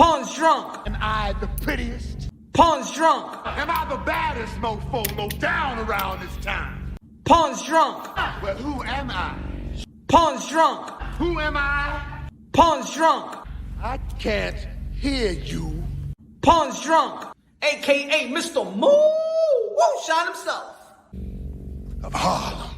Pawn's drunk. Am I the prettiest? Pawn's drunk. Am I the baddest mofo low down around this town? Pawn's drunk. Well, who am I? Pawn's drunk. Who am I? Pawn's drunk. I can't hear you. Pawn's drunk. AKA Mr. Moo Woo Shot himself. Of Harlem.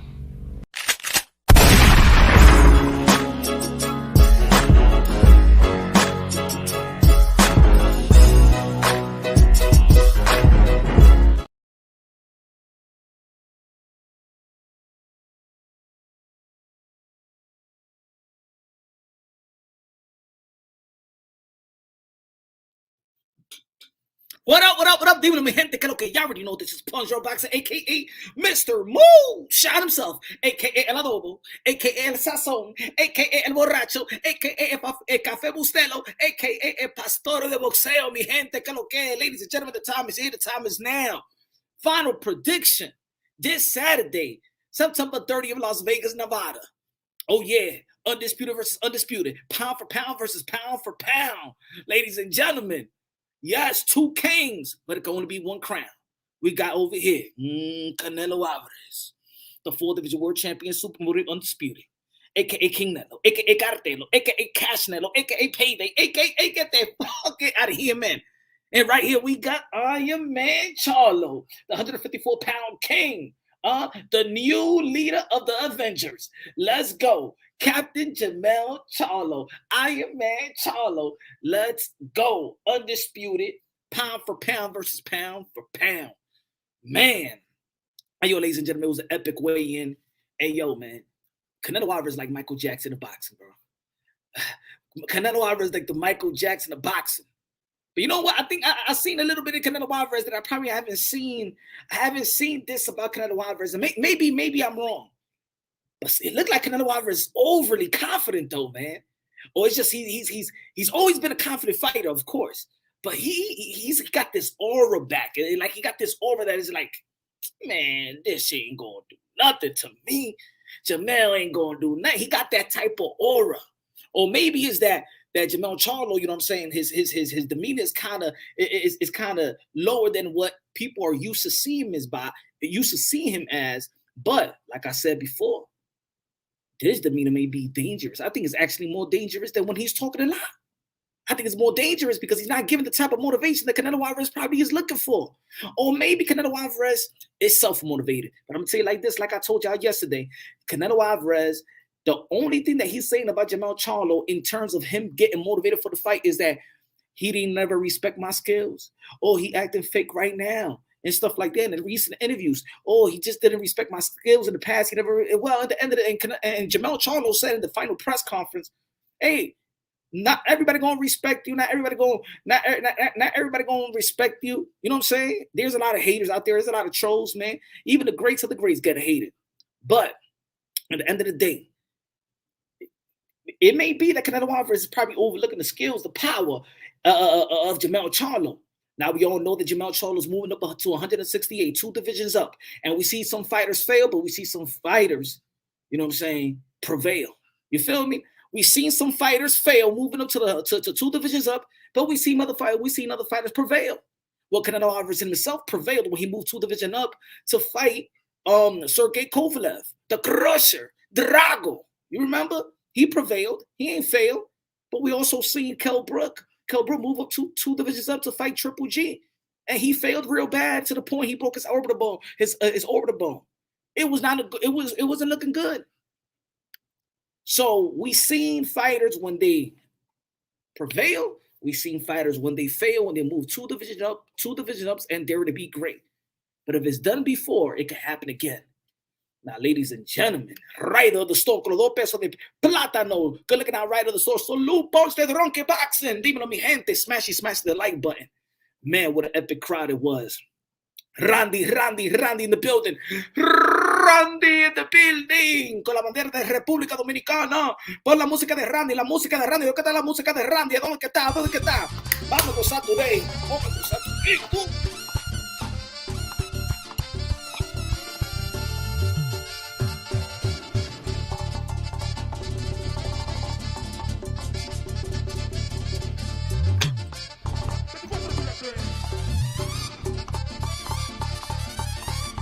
What up, demon mi gente? Que lo que y'all already know, this is Punch Drunk Boxer, aka Mr. Moo Shot himself, aka El Adobo, aka El Sazón, aka El Borracho, aka El Café Bustelo, aka El Pastor de Boxeo, mi gente, que lo que, ladies and gentlemen, the time is here, the time is now. Final prediction, this Saturday, September 30th, Las Vegas, Nevada. Oh yeah, undisputed versus undisputed, pound for pound versus pound for pound, ladies and gentlemen. Yes, two kings, but it can only be one crown. We got over here, Canelo Alvarez, the 4th Division World Champion, Super Motor Undisputed, a.k.a. King Nelo, a.k.a. Cartelo, a.k.a. Cash Nelo, a.k.a. Payday, a.k.a. get that fuck out of here, man. And right here, we got Jermell Charlo, the 154-pound king, the new leader of the Avengers. Let's go. Captain Jermell Charlo, Jermell Charlo, let's go. Undisputed, pound for pound versus pound for pound. Man. Hey, yo, ladies and gentlemen, it was an epic weigh-in. Hey, yo, man. Canelo Alvarez is like Michael Jackson of boxing, bro. Canelo Alvarez is like the Michael Jackson of boxing. But you know what? I think I've seen a little bit of Canelo Alvarez that I probably haven't seen. I haven't seen this about Canelo Alvarez. And maybe I'm wrong. But it looked like Canelo Alvarez is overly confident, though, man. Or it's just he's always been a confident fighter, of course. But he's got this aura back. Like he got this aura that is like, man, this shit ain't gonna do nothing to me. Jermell ain't gonna do nothing. He got that type of aura. Or maybe it's that Jermell Charlo, you know what I'm saying? His demeanor is kind of lower than what people are used to seeing him as. But like I said before, his demeanor may be dangerous. I think it's actually more dangerous than when he's talking a lot. I think it's more dangerous because he's not giving the type of motivation that Canelo Alvarez probably is looking for. Or maybe Canelo Alvarez is self-motivated. But I'm going to tell you like this, like I told y'all yesterday, Canelo Alvarez, the only thing that he's saying about Jermell Charlo in terms of him getting motivated for the fight is that he didn't never respect my skills. Or he acting fake right now. And stuff like that in recent interviews. Oh, he just didn't respect my skills in the past. He never, well, at the end of the, and Jermell Charlo said in the final press conference, hey, not everybody gonna respect you. Not everybody gonna respect you. You know what I'm saying? There's a lot of haters out there. There's a lot of trolls, man. Even the greats of the greats get hated. But at the end of the day, it may be that Canelo Alvarez is probably overlooking the skills, the power of Jermell Charlo. Now, we all know that Jermell Charlo is moving up to 168, 2 divisions up. And we see some fighters fail, but we see some fighters, you know what I'm saying, prevail. You feel me? We've seen some fighters fail, moving up to 2 divisions up, but we see other fighters prevail. Well, Canelo Alvarez himself prevailed when he moved 2 divisions up to fight Sergey Kovalev, the Crusher, Drago. You remember? He prevailed. He ain't failed. But we also seen Kell Brook move up 2 divisions up to fight Triple G, and he failed real bad to the point he broke his orbital bone. His orbital bone. It wasn't looking good. So we seen fighters when they prevail. We seen fighters when they fail, when they move 2 division ups, and they're to be great. But if it's done before, it can happen again. Now, ladies and gentlemen, right of the store, con los 2 pesos de plátano. Good looking out right of the store. Salud, Ponce de Ronque Boxing. Dímelo, mi gente. Smash the like button. Man, what an epic crowd it was. Randy in the building. Randy in the building. Con la bandera de República Dominicana. Pon la música de Randy. ¿Qué tal la música de Randy? ¿Dónde que está? Vamos a gozar today.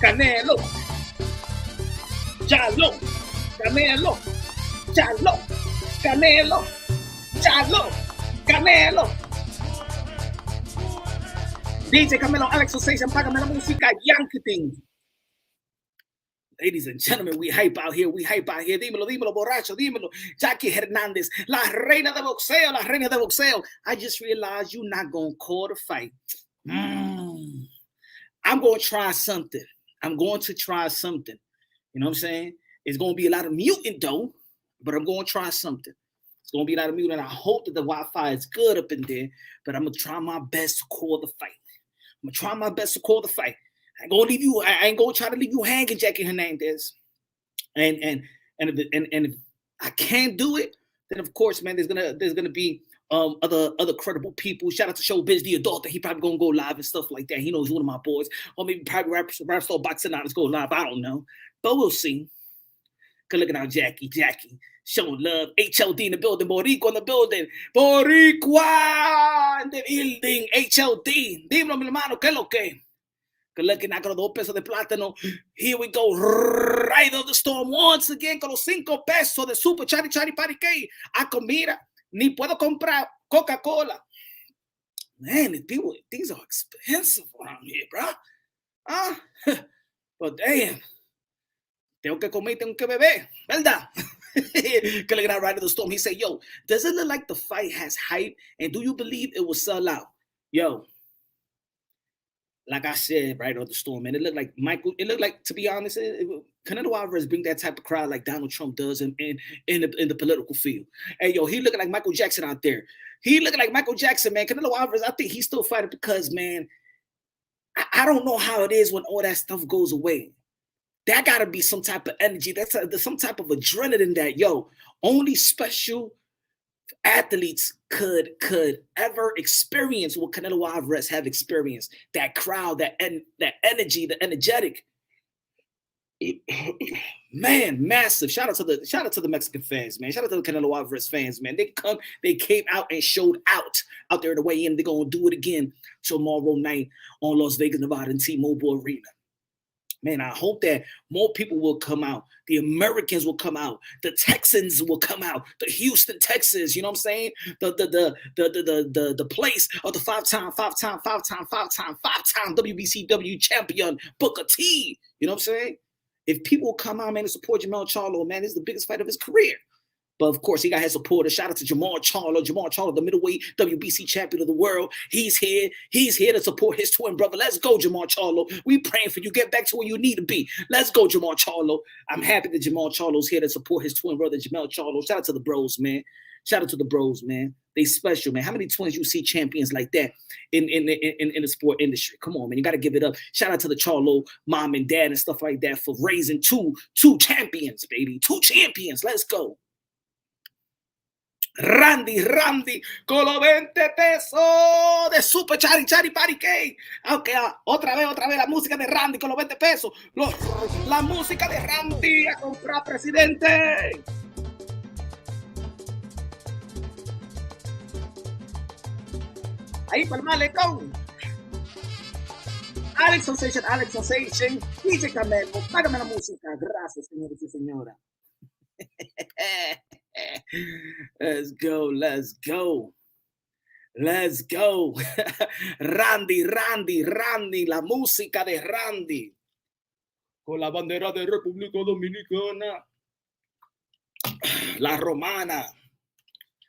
Canelo, Charlo, Canelo, Charlo, Canelo, Charlo, Canelo. DJ Camelo, Alex Sensation, págame la música, Yankee Thing. Ladies and gentlemen, we hype out here, Dímelo, dímelo, borracho, dímelo. Jackie Hernandez, la reina de boxeo. I just realized you're not going to call the fight. I'm going to try something. You know what I'm saying? It's going to be a lot of muting, though, but I'm going to try something. It's going to be a lot of muting, and I hope that the Wi-Fi is good up in there, but I'm going to try my best to call the fight. I ain't gonna try to leave you hanging, Jackie Hernandez. And if I can't do it, then of course, man, there's gonna be other credible people. Shout out to Showbiz the Adult. He probably gonna go live and stuff like that. He knows one of my boys, or maybe probably rap star boxing out. Let's go live. I don't know, but we'll see. Good looking out, Jackie. Showing love. HLD in the building. Boricua in the building. Boricua in the building. HLD. Dímelo, mi hermano, ¿qué es lo que? Good looking out con los 2 pesos de plátano. Here we go. Right of the storm once again con los 5 pesos de super chari party cake. Mira, ni puedo comprar Coca-Cola. Man, these are expensive around here, bro. But damn. Tengo que comer, tengo que beber, ¿verdad? Good out right of the storm. He said, yo, does it look like the fight has hype? And do you believe it will sell out? Yo, like I said, right of the storm, man, it looked like, to be honest, Canelo Alvarez bring that type of crowd like Donald Trump does in the political field. Hey, yo, he looking like Michael Jackson out there. He looking like Michael Jackson, man. Canelo Alvarez, I think he's still fighting because, man, I don't know how it is when all that stuff goes away. That got to be some type of energy. There's some type of adrenaline that, yo, only special athletes could ever experience what Canelo Alvarez have experienced. That crowd, that energy, the energetic. Man, massive. Shout out to the Mexican fans, man. Shout out to the Canelo Alvarez fans, man. They came out and showed out there to weigh in. They're going to do it again tomorrow night on Las Vegas, Nevada, and T-Mobile Arena. Man, I hope that more people will come out. The Americans will come out. The Texans will come out. The Houston Texans, you know what I'm saying? The place of the five-time WBCW champion Booker T. You know what I'm saying? If people come out, man, and support Jermell Charlo, man, this is the biggest fight of his career. But of course, he got his supporters. Shout out to Jermell Charlo, the middleweight WBC champion of the world. He's here. He's here to support his twin brother. Let's go, Jermell Charlo. We praying for you. Get back to where you need to be. Let's go, Jermell Charlo. I'm happy that Jermell Charlo's here to support his twin brother, Jermell Charlo. Shout out to the bros, man. They special, man. How many twins you see champions like that in the sport industry? Come on, man. You got to give it up. Shout out to the Charlo mom and dad and stuff like that for raising two champions, baby. 2 champions. Let's go. Randy, con los 20 pesos de Super Chari Party Cake. Aunque otra vez la música de Randy con los 20 pesos. La música de Randy a comprar, presidente. Ahí para el malecón. Alex Sensation, DJ Camelo, págame la música. Gracias, señores y señoras. Let's go. Randy, la música de Randy. Con la bandera de República Dominicana. La Romana.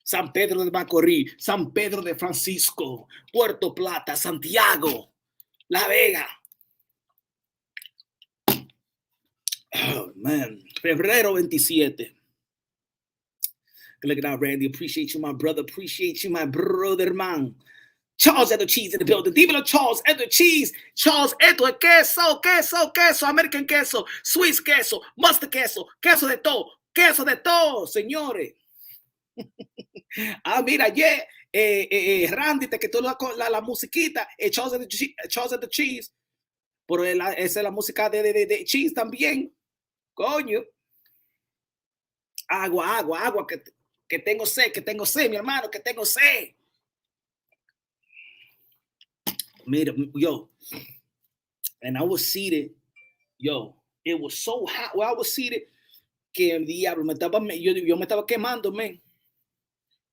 San Pedro de Macorís, San Pedro de Francisco, Puerto Plata, Santiago, La Vega. Oh, man. Febrero 27. Look at that, Randy. Appreciate you, my brother. Man. Charles Edward Cheese in the building. Dímelo, Charles Edward Cheese. Charles Edward queso, American queso, Swiss queso, mustard queso, queso de todo, señores. Mira, Randy te quitó la musiquita. Charles Edward Cheese. Pero esa es la música de Cheese también. Coño. Agua, que tengo sed, mi hermano, que tengo sed. Mira, yo, and I was seated Yo, it was so hot where I was seated que el diablo me estaba, yo me estaba quemando, man.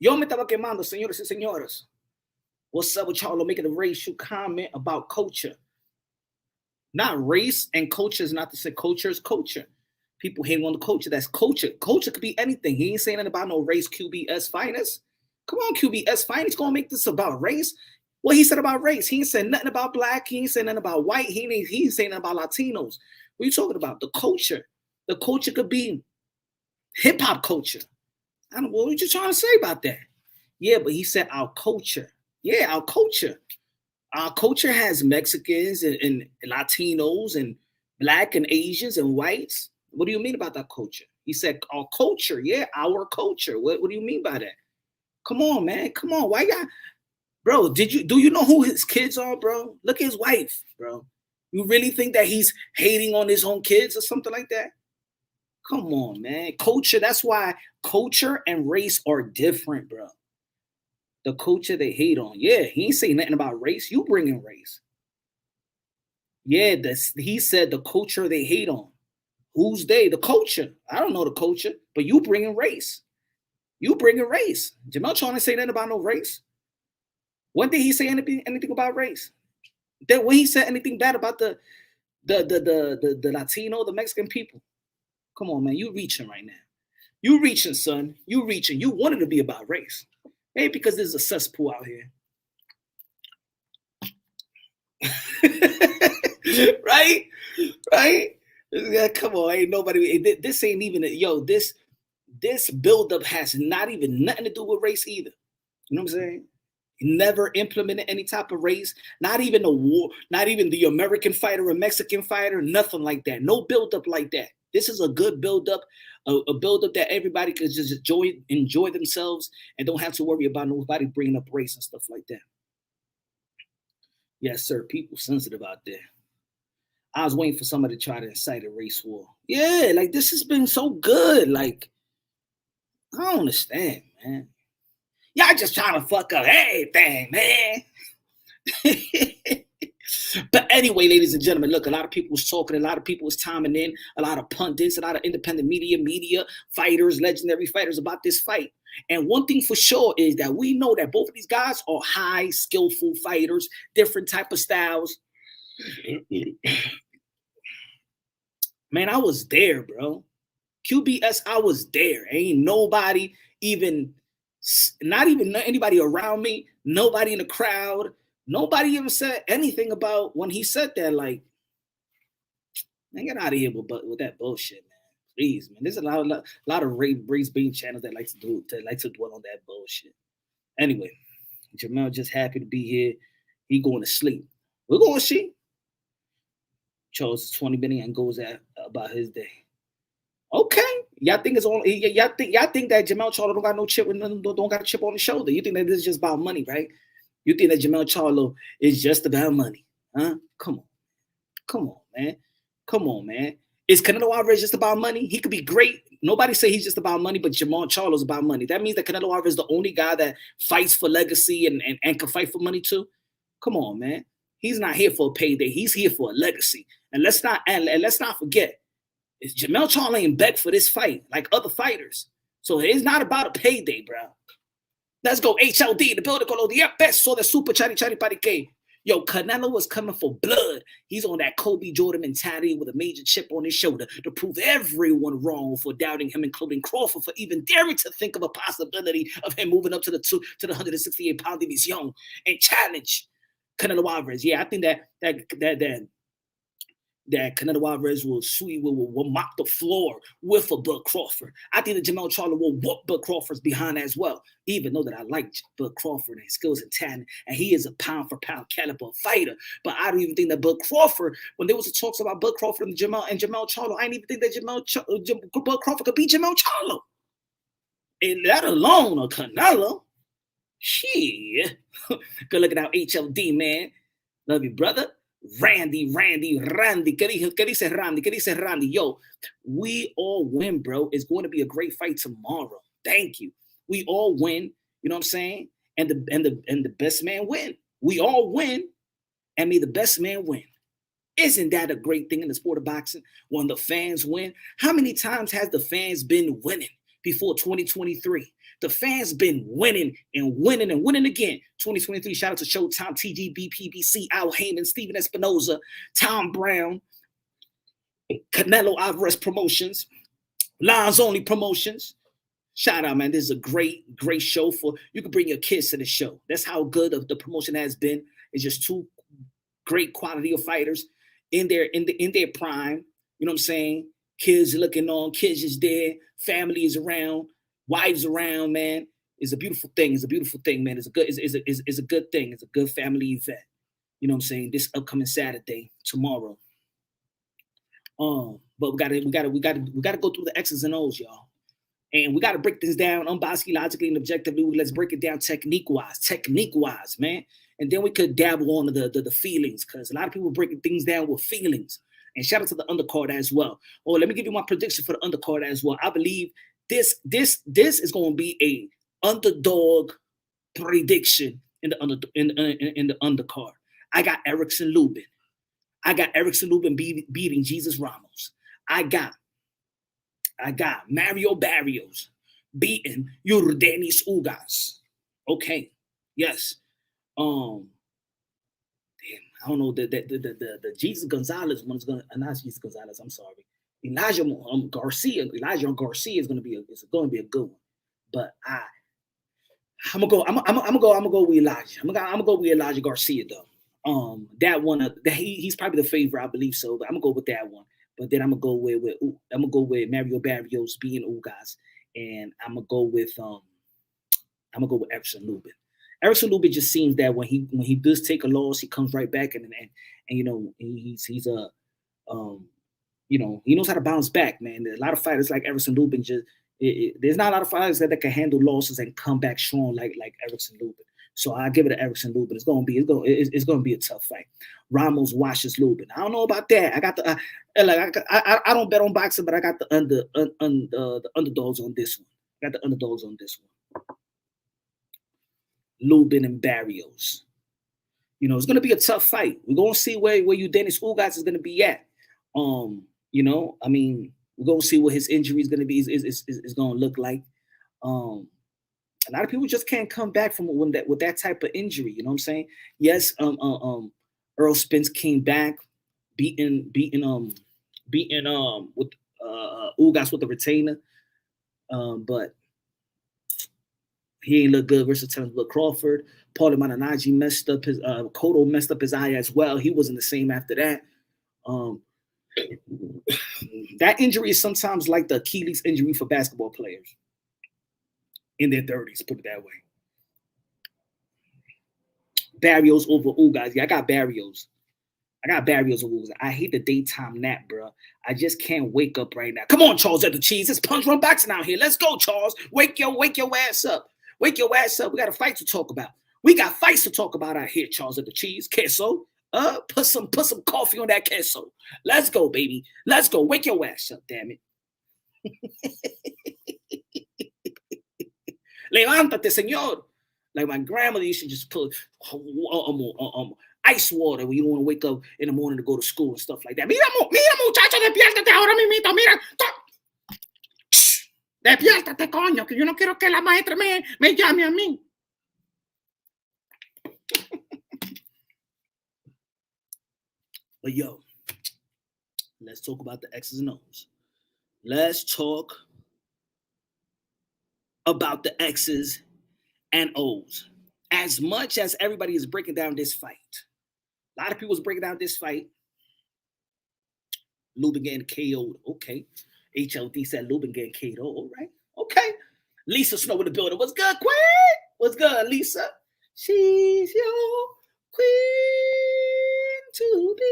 Yo me estaba quemando, señores y señoras. What's up with y'all making a racial comment about culture? Not race and culture is not to say culture is culture. People hate on the culture. That's culture. Culture could be anything. He ain't saying nothing about no race, QBS finest. Come on, QBS finest. Gonna make this about race. What he said about race? He ain't said nothing about black. He ain't said nothing about white. He ain't saying nothing about Latinos. What are you talking about? The culture. The culture could be hip hop culture. I don't know what you trying to say about that. Yeah, but he said our culture. Yeah, our culture. Our culture has Mexicans and Latinos and black and Asians and whites. What do you mean about that culture? He said our culture. Yeah, our culture. What do you mean by that? Come on, man. Come on. Why y'all? Bro, do you know who his kids are, bro? Look at his wife, bro. You really think that he's hating on his own kids or something like that? Come on, man. Culture, that's why culture and race are different, bro. The culture they hate on. Yeah, he ain't saying nothing about race. You bring in race. Yeah, he said the culture they hate on. Who's they? The culture. I don't know the culture, but you bring in race. You bring in race. Jermell Charlo ain't say nothing about no race. When did he say anything about race? Then when he said anything bad about the Latino, the Mexican people? Come on, man. You reaching right now. You reaching, son. You reaching. You wanted to be about race. Maybe because there's a cesspool out here. Right? Right? Yeah, come on. Ain't nobody. This ain't even, this buildup has not even nothing to do with race either. You know what I'm saying? Never implemented any type of race, not even a war, not even the American fighter or Mexican fighter, nothing like that. No buildup like that. This is a good buildup, a buildup that everybody can just enjoy themselves and don't have to worry about nobody bringing up race and stuff like that. Yes, sir. People sensitive out there. I was waiting for somebody to try to incite a race war. Yeah, like this has been so good. Like, I don't understand, man. Y'all just trying to fuck up everything, man. But anyway, ladies and gentlemen, look, a lot of people was talking, a lot of people was timing in, a lot of pundits, a lot of independent media fighters, legendary fighters about this fight. And one thing for sure is that we know that both of these guys are high, skillful fighters, different type of styles. Man, I was there, bro. QBS, I was there. Ain't nobody even, not even anybody around me, nobody in the crowd, nobody even said anything about when he said that. Like, man, get out of here with that bullshit, man. Please, man. There's a lot of race-based channels that like to dwell on that bullshit. Anyway, Jermell just happy to be here. He going to sleep. We're going to see. Chose 20 million and goes about his day. Okay, y'all think it's only y'all think that Jermell Charlo don't got no chip, don't got a chip on the shoulder. You think that this is just about money, right? You think that Jermell Charlo is just about money, huh? Come on, man. Is Canelo Alvarez just about money? He could be great. Nobody say he's just about money, but Jermell Charlo is about money. That means that Canelo Alvarez is the only guy that fights for legacy and can fight for money too. Come on, man. He's not here for a payday. He's here for a legacy. And let's not forget, Jermell Charlo ain't begged for this fight like other fighters. So it's not about a payday, bro. Let's go HLD, the building called the best so the super chatty parike. Yo, Canelo was coming for blood. He's on that Kobe Jordan mentality with a major chip on his shoulder to prove everyone wrong for doubting him, including Crawford, for even daring to think of a possibility of him moving up to the 168 pound if he's young and challenge Canelo Alvarez. Yeah, I think that Canelo Alvarez will mop the floor with a Bud Crawford. I think that Jermell Charlo will whoop Bud Crawford's behind as well, even though that I like Bud Crawford and his skills and talent, and he is a pound-for-pound caliber fighter. But I don't even think that Bud Crawford, when there was talks about Bud Crawford and Jermell Charlo, I didn't even think that Bud Crawford could beat Jermell Charlo. And that alone, a Canelo, shit. Good looking out HLD, man. Love you, brother. Randy. ¿Qué dice Randy? Yo, we all win, bro. It's going to be a great fight tomorrow. Thank you. We all win. You know what I'm saying? And the best man win. We all win, and may the best man win. Isn't that a great thing in the sport of boxing when the fans win? How many times has the fans been winning before 2023? The fans been winning and winning and winning again. 2023, shout out to Showtime, TGB, PBC, Al Heyman, Steven Espinoza, Tom Brown, Canelo Alvarez Promotions, Lines Only Promotions. Shout out, man. This is a great show for you can bring your kids to the show. That's how good the promotion has been. It's just two great quality of fighters in their prime. You know what I'm saying? Kids looking on, kids is there, family is around, wives around, man. It's a beautiful thing. It's a beautiful thing, man. It's a good thing. It's a good family event. You know what I'm saying? This upcoming Saturday, tomorrow. But we gotta go through the X's and O's, y'all. And we got to break this down unbiased, logically, and objectively. Let's break it down technique-wise, man. And then we could dabble on the feelings, because a lot of people breaking things down with feelings. And shout out to the undercard as well. Oh, let me give you my prediction for the undercard as well. I believe this is going to be a underdog prediction in the undercard. I got Erickson Lubin. Beating Jesus Ramos. I got Mario Barrios beating Yordenis Ugas. Okay. Yes. Damn, I don't know the Jesus Gonzalez one is gonna not Jesus Gonzalez. I'm sorry, Elijah Garcia is gonna be a good one. But I'm gonna go with Elijah. I'm gonna go with Elijah Garcia though. That one he's probably the favorite, I believe so. But I'm gonna go with that one. But then I'm gonna go with Mario Barrios being Ugas, and I'm gonna go with Erickson Lubin. Erickson Lubin just seems that when he does take a loss, he comes right back and you know he's you know, he knows how to bounce back, man. There's a lot of fighters like Erickson Lubin there's not a lot of fighters that can handle losses and come back strong like Erickson Lubin. So I give it to Erickson Lubin. It's gonna be a tough fight. Ramos washes Lubin. I don't know about that. I got the I don't bet on boxing, but I got the underdogs on this one. Lubin and Barrios. You know, it's gonna be a tough fight. We're gonna see where Dennis Ugas is gonna be at. You know, I mean, we're gonna see what his injury is gonna be is gonna look like. A lot of people just can't come back from with that type of injury. You know what I'm saying? Yes, Earl Spence came back, beating with Ugas with the retainer, but he ain't look good versus Terence Crawford. Paulie Malignaggi messed up his Cotto messed up his eye as well. He wasn't the same after that. That injury is sometimes like the Achilles injury for basketball players in their 30s, put it that way. Barrios over Ugas. Yeah, I got Barrios over Ugas. I hate the daytime nap, bro. I just can't wake up right now. Come on, Charles at the Cheese. It's Punch Run Boxing out here. Let's go, Charles. Wake your ass up. Wake your ass up. We got a fight to talk about. We got fights to talk about out here, Charles at the Cheese. Queso. Put some coffee on that queso. Let's go, baby. Let's go. Wake your ass up, damn it. Levántate, señor. Like my grandmother used to just put ice water when you want to wake up in the morning to go to school and stuff like that. Mira, muchacho, despiértate ahora mismo. Mira. Despiértate, coño, que yo no quiero que la maestra me llame a mí. But yo, let's talk about the X's and O's. Let's talk about the X's and O's. As much as everybody is breaking down this fight, a lot of people is breaking down this fight. Lubin getting KO'd. Okay. HLD said Lubin getting KO'd. All right. Okay. Lisa Snow in the building. What's good, Queen? What's good, Lisa? She's your queen to be.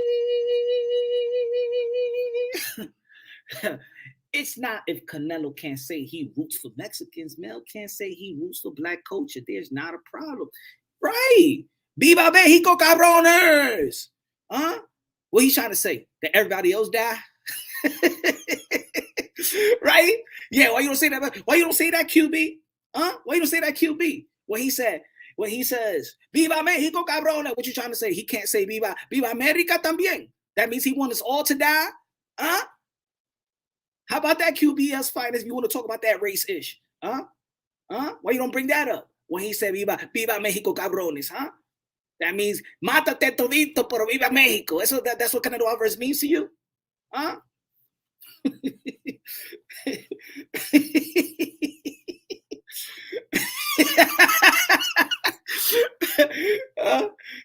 It's not if Canelo can't say he roots for Mexicans, Mel can't say he roots for black culture. There's not a problem. Right. Viva Mexico, cabrones. Huh? What he's trying to say? That everybody else die? Right? Yeah, why you don't say that? Why you don't say that, QB? Huh? Why you don't say that, QB? When he says, Viva Mexico, cabrones. What you trying to say? He can't say Viva America también. That means he wants us all to die? Huh? How about that QBS finest if you want to talk about that race-ish? Huh? Huh? Why you don't bring that up? When he said, viva Mexico, cabrones, huh? That means, mátate todito, pero viva Mexico. That's what Canelo Alvarez means to you? Huh?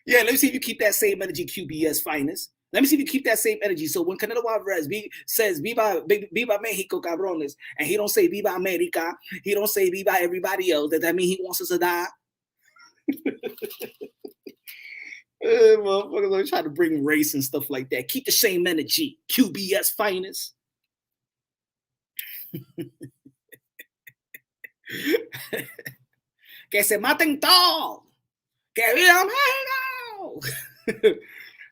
Yeah, let me see if you keep that same energy, QBS finest. Let me see if you keep that same energy. So when Canelo Alvarez says viva Mexico, cabrones, and he don't say viva America, he don't say viva everybody else, does that mean he wants us to die? Motherfuckers always try to bring race and stuff like that. Keep the same energy, QBS finest. Que se maten todos. Que viva Mexico.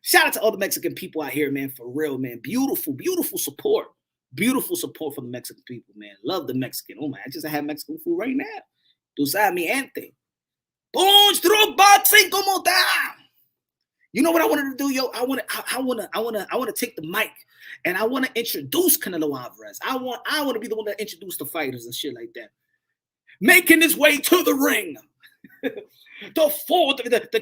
Shout out to all the Mexican people out here, man, for real, man. Beautiful, beautiful support. Beautiful support for the Mexican people, man. Love the Mexican. Oh, man, I just had Mexican food right now. Tú sabes, mi gente. Punch through boxing como da. You know what I wanted to do, yo? I want to take the mic and I want to introduce Canelo Alvarez. I want to be the one that introduce the fighters and shit like that. Making his way to the ring. The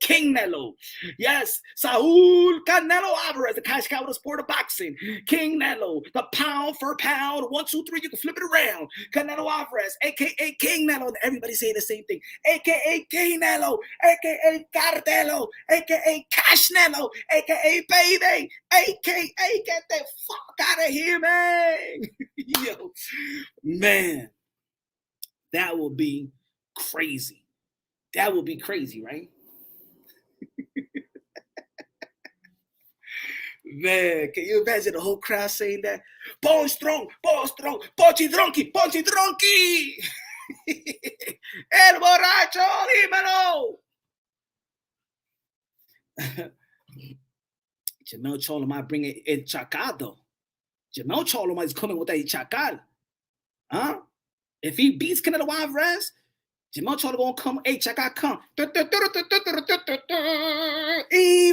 King Nelo. Yes, Saul Canelo Alvarez, the cash cow of the sport of boxing. King Nelo, the pound for pound. 1, 2, 3, you can flip it around. Canelo Alvarez, aka King Nelo. Everybody say the same thing. Aka King Nelo, aka Cartelo, aka Cash Nelo, aka Baby, aka get the fuck out of here, man. Yo, man, that will be crazy. That would be crazy, right? Man, can you imagine the whole crowd saying that? Bone strong, pochi dronky. El borracho, dímelo. Jermell Charlo might bring it in Chacado. Jermell Charlo might be coming with that Chacal. Huh? If he beats Canelo Alvarez, Jermell Charlo gonna come, hey, Chacal, come. Y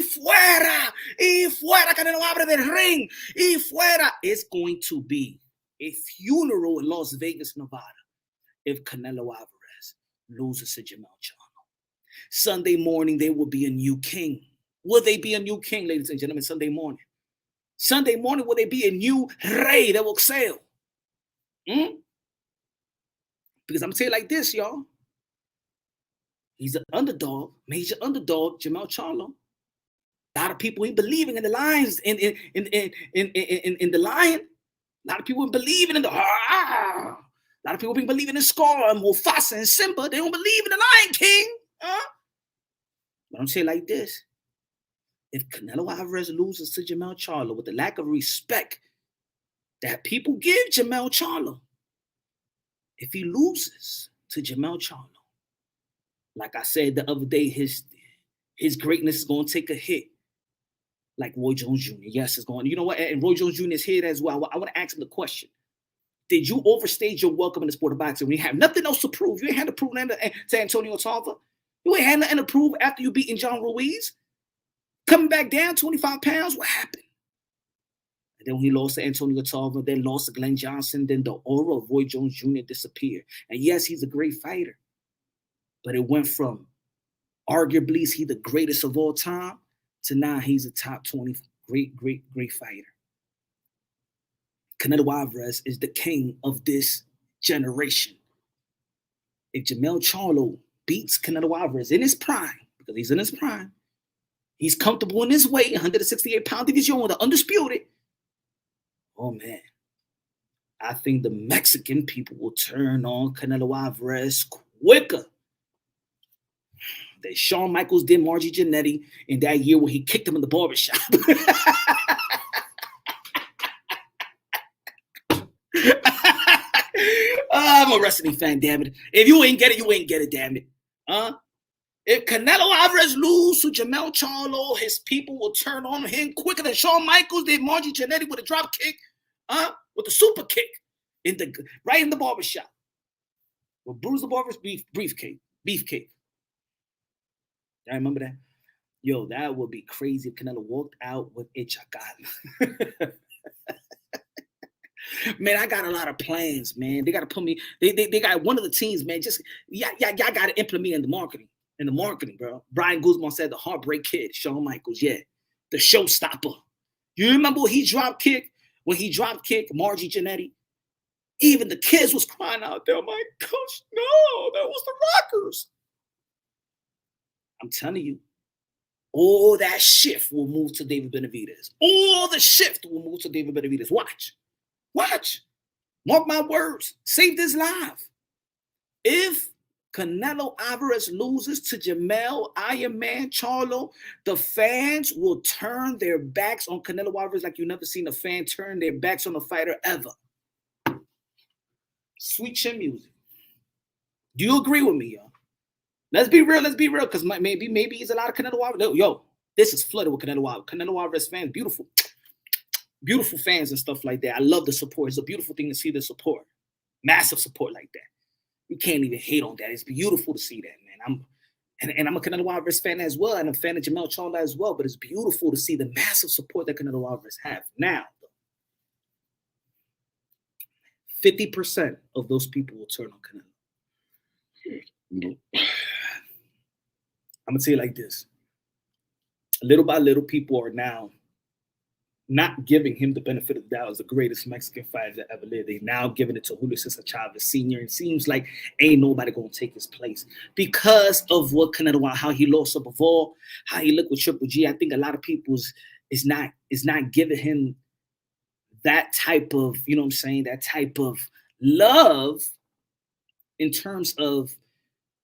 fuera, Canelo Alvarez del ring. Y fuera. It's going to be a funeral in Las Vegas, Nevada, if Canelo Alvarez loses to Jermell Charlo. Sunday morning, there will be a new king. Will they be a new king, ladies and gentlemen, Sunday morning? Sunday morning, will they be a new rey that will sail? Because I'm going to tell you like this, y'all. He's an underdog, major underdog, Jermell Charlo. A lot of people ain't believing in the lions, in the lion. A lot of people ain't believing in the A lot of people ain't believing in Scar and Mufasa and Simba. They don't believe in the Lion King. But I'm saying like this. If Canelo Alvarez loses to Jermell Charlo with the lack of respect that people give Jermell Charlo, if he loses to Jermell Charlo, like I said the other day, his greatness is going to take a hit. Like Roy Jones Jr. Yes, it's going. You know what? And Roy Jones Jr. is here as well. I want to ask him the question. Did you overstage your welcome in the sport of boxing when you have nothing else to prove? You ain't had to prove nothing to Antonio Tarver. You ain't had nothing to prove after you beating John Ruiz. Coming back down 25 pounds, what happened? And then when he lost to Antonio Tarver, then lost to Glenn Johnson, then the aura of Roy Jones Jr. disappeared. And yes, he's a great fighter. But it went from arguably is he the greatest of all time to now he's a top 20 great fighter. Canelo Alvarez is the king of this generation. If Jermell Charlo beats Canelo Alvarez in his prime, because he's in his prime, he's comfortable in his weight, 168-pound division, the undisputed. Oh, man. I think the Mexican people will turn on Canelo Alvarez quicker than Shawn Michaels did Margie Jannetty in that year when he kicked him in the barbershop. I'm a wrestling fan, damn it. If you ain't get it, you ain't get it, damn it. If Canelo Alvarez loses to Jermell Charlo, his people will turn on him quicker than Shawn Michaels did Margie Jannetty with a drop kick, with a super kick right in the barbershop. Well, Bruce the Barber's beefcake. I remember that. Yo, that would be crazy if Canelo walked out with a chacal. Man, I got a lot of plans, man. They got to put me. They got one of the teams, man. Just y'all got to implement me in the marketing. In the marketing, bro. Brian Guzman said the heartbreak kid, Shawn Michaels, yeah, the showstopper. You remember when he drop kick? When he drop kick Margie Jannetty? Even the kids was crying out there. My gosh, no, that was the Rockers. I'm telling you, all that shift will move to David Benavidez. All the shift will move to David Benavidez. Watch. Mark my words. Save this live. If Canelo Alvarez loses to Jermell Iron Man Charlo, the fans will turn their backs on Canelo Alvarez like you've never seen a fan turn their backs on a fighter ever. Sweet chin music. Do you agree with me, yo? Let's be real, because maybe he's a lot of Canelo Alvarez. Yo, this is flooded with Canelo Alvarez. Canelo Alvarez fans, beautiful fans and stuff like that. I love the support. It's a beautiful thing to see the support. Massive support like that. You can't even hate on that. It's beautiful to see that, man. I'm a Canelo Alvarez fan as well, and I'm a fan of Jermell Charlo as well, but it's beautiful to see the massive support that Canelo Alvarez have. Now, 50% of those people will turn on Canelo. I'm going to say it like this. Little by little, people are now not giving him the benefit of the doubt as the greatest Mexican fighter that ever lived. They're now giving it to Julio Cesar Chavez Sr. It seems like ain't nobody going to take his place because of what Canelo, how he lost above all, how he looked with Triple G. I think a lot of people is not giving him that type of, you know what I'm saying, that type of love in terms of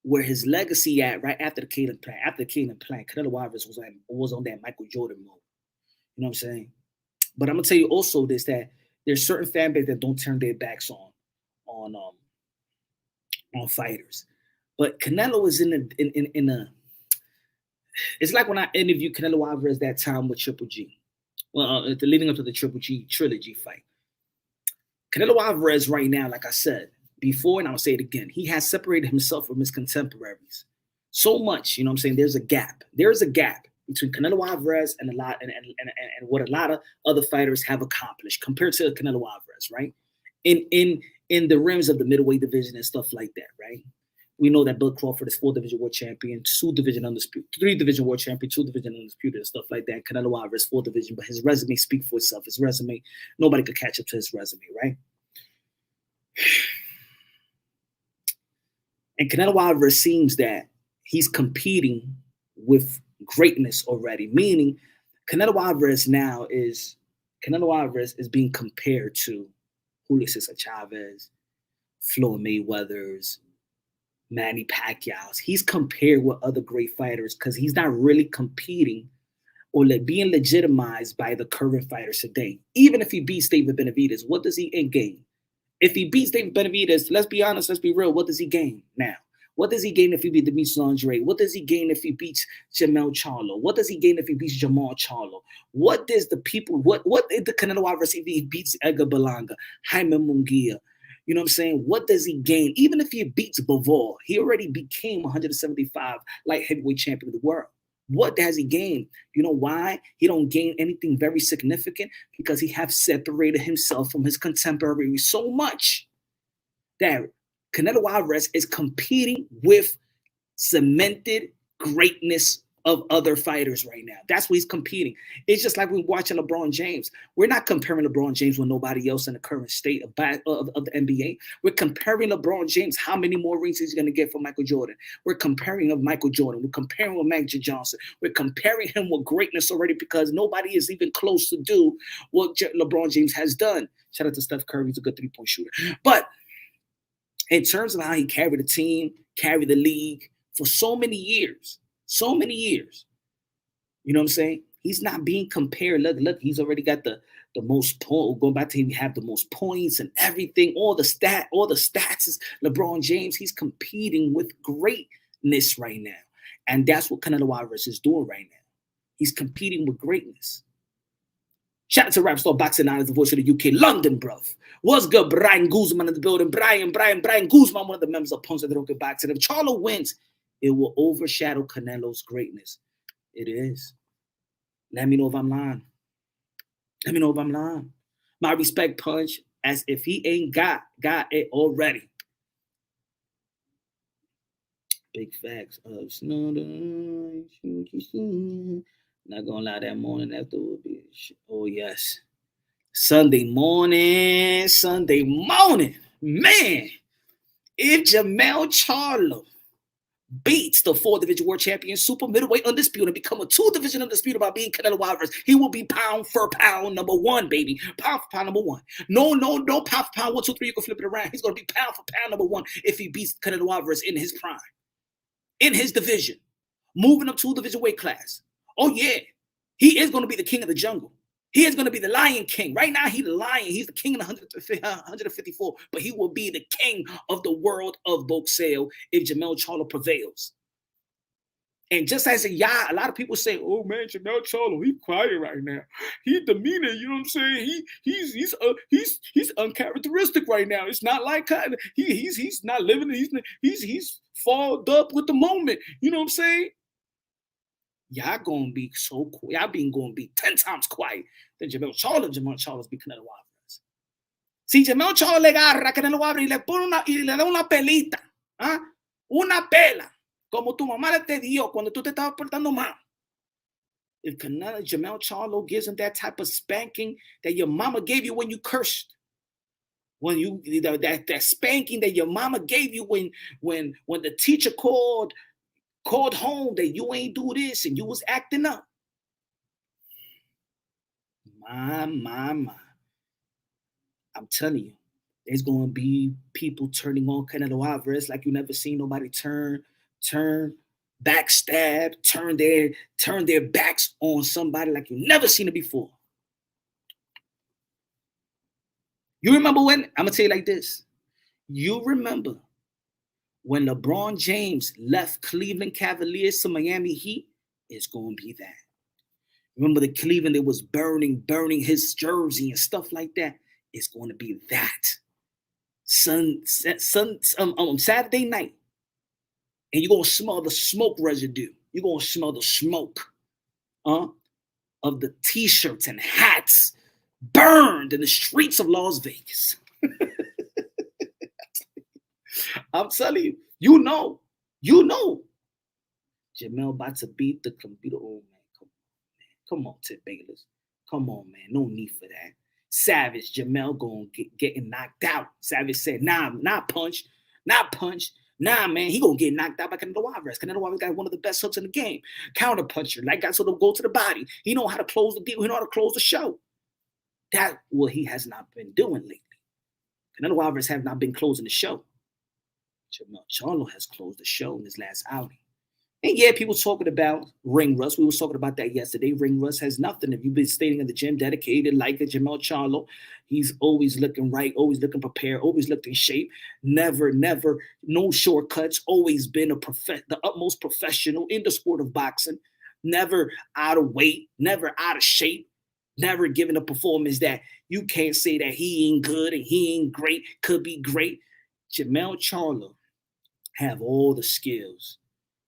where his legacy at right after the Canelo plan. After the Canelo plan, Canelo Alvarez was on that Michael Jordan mode. You know what I'm saying? But I'm gonna tell you also this, that there's certain fan base that don't turn their backs on fighters. But Canelo is in a it's like when I interviewed Canelo Alvarez that time with Triple G. Well, leading up to the Triple G trilogy fight. Canelo Alvarez right now, like I said before, and I'll say it again, he has separated himself from his contemporaries so much. You know what I'm saying? There's a gap. There's a gap between Canelo Alvarez and what a lot of other fighters have accomplished compared to Canelo Alvarez, right? In the rims of the middleweight division and stuff like that, right? We know that Bill Crawford is 4-division world champion, 2-division undisputed, 3-division world champion, 2-division undisputed, and stuff like that. Canelo Alvarez 4-division, but his resume speaks for itself. His resume, nobody could catch up to his resume, right? And Canelo Alvarez seems that he's competing with greatness already, meaning Canelo Alvarez is being compared to Julio Cesar Chavez, Floyd Mayweather's, Manny Pacquiao's. He's compared with other great fighters because he's not really competing or being legitimized by the current fighters today. Even if he beats David Benavidez, what does he gain? If he beats David Benavidez, let's be honest, let's be real, what does he gain now? What does he gain if he beats Andre? What does he gain if he beats Jermell Charlo? What does he gain if he beats Jermell Charlo? What did the Canelo Alvarez if he beats Edgar Berlanga, Jaime Munguia? You know what I'm saying? What does he gain? Even if he beats Bivol, he already became 175 light heavyweight champion of the world. What has he gained? You know why? He don't gain anything very significant because he have separated himself from his contemporaries so much that Canelo Alvarez is competing with cemented greatness of other fighters right now. That's what he's competing. It's just like we're watching LeBron James. We're not comparing LeBron James with nobody else in the current state of the NBA. We're comparing LeBron James. How many more rings is he going to get from Michael Jordan? We're comparing with Michael Jordan. We're comparing with Magic Johnson. We're comparing him with greatness already because nobody is even close to do what LeBron James has done. Shout out to Steph Curry. He's a good three-point shooter. But in terms of how he carried the team, carried the league for so many years, you know what I'm saying? He's not being compared. Look, he's already got the most points. Going back to him, he have the most points and everything. All the stats is LeBron James. He's competing with greatness right now. And that's what Canelo Alvarez is doing right now. He's competing with greatness. Shout out to Rapstar Boxing Now, the voice of the UK, London, bruv. What's good? Brian Guzman in the building. Brian Guzman, one of the members of Ponce de Roque Boxing. If Charlo wins, it will overshadow Canelo's greatness. It is. Let me know if I'm lying. Let me know if I'm lying. My respect punch, as if he ain't got it already. Big facts. Not gonna lie, that morning after would be. Oh yes. Sunday morning. Man, if Jermell Charlo beats the 4-division world champion, super middleweight undisputed, and become a 2-division undisputed by being Canelo Alvarez, he will be pound for pound number one, baby. Pound for pound number one. No pound for pound 1, 2, 3. You can flip it around. He's gonna be pound for pound number one if he beats Canelo Alvarez in his prime, in his division, moving up to a division weight class. Oh yeah, he is gonna be the king of the jungle. He is going to be the Lion King. Right now, he's the lion. He's the king of 154, but he will be the king of the world of boxeo if Jermell Charlo prevails. And just as a lot of people say, "Oh man, Jermell Charlo, he's quiet right now. He's demeanor. You know what I'm saying? He's uncharacteristic right now. It's not like he's not living. He's followed up with the moment. You know what I'm saying? Y'all gonna be so quiet. Y'all gonna be 10 times quiet than Jermell Charlo. Jermell Charlo's be Canelo Alvarez. Si Jermell Charlo le agarra a Canelo Alvarez y le da una pelita, ¿ah? Una pela, como tu mamá te dio cuando tú te estabas portando mal. If Jermell Charlo gives him that type of spanking that your mama gave you when you cursed, when you that spanking that your mama gave you when the teacher called home that you ain't do this and you was acting up. My. I'm telling you, there's going to be people turning on Canelo Alvarez like you never seen nobody turn, backstab, turn their backs on somebody like you never seen it before. You remember when? I'm going to tell you like this. You remember when LeBron James left Cleveland Cavaliers to Miami Heat? It's going to be that. Remember the Cleveland that was burning his jersey and stuff like that? It's going to be that. Saturday night, and you're going to smell the smoke residue. You're going to smell the smoke of the T-shirts and hats burned in the streets of Las Vegas. I'm telling you, you know. Jermell about to beat the computer. Oh, man. Come on, Tip Bayless. Come on, man. No need for that. Savage, Jermell going to getting knocked out. Savage said, nah, not punch. Nah, man, he going to get knocked out by Canelo Alvarez. Canelo Alvarez got one of the best hooks in the game. Counter puncher. Like guys sort of go to the body. He know how to close the deal. He know how to close the show. That's what he has not been doing lately. Canelo Alvarez have not been closing the show. Jermell Charlo has closed the show in his last outing. And yeah, people talking about ring rust. We were talking about that yesterday. Ring rust has nothing. If you've been staying in the gym, dedicated like a Jermell Charlo, he's always looking right, always looking prepared, always looked in shape. Never, no shortcuts. Always been the utmost professional in the sport of boxing. Never out of weight, never out of shape. Never given a performance that you can't say that he ain't good and he ain't great, could be great. Jermell Charlo have all the skills.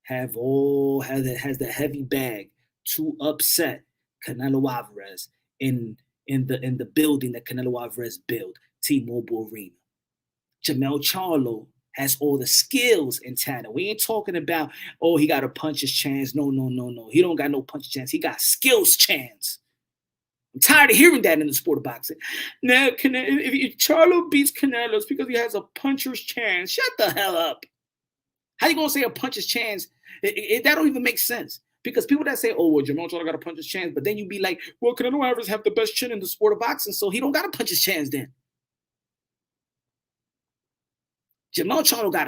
Has the heavy bag to upset Canelo Alvarez in the building that Canelo Alvarez built, T-Mobile Arena. Jermell Charlo has all the skills in Tanner. We ain't talking about, oh, he got a puncher's chance. No. He don't got no puncher's chance. He got skills chance. I'm tired of hearing that in the sport of boxing. Now, if Charlo beats Canelo, it's because he has a puncher's chance. Shut the hell up. How you going to say a puncher's chance? That don't even make sense. Because people that say, oh, well, Jermell Charlo got a puncher's chance, but then you be like, well, Canelo Alvarez have the best chin in the sport of boxing, so he don't got a puncher's chance then. Jermell Charlo got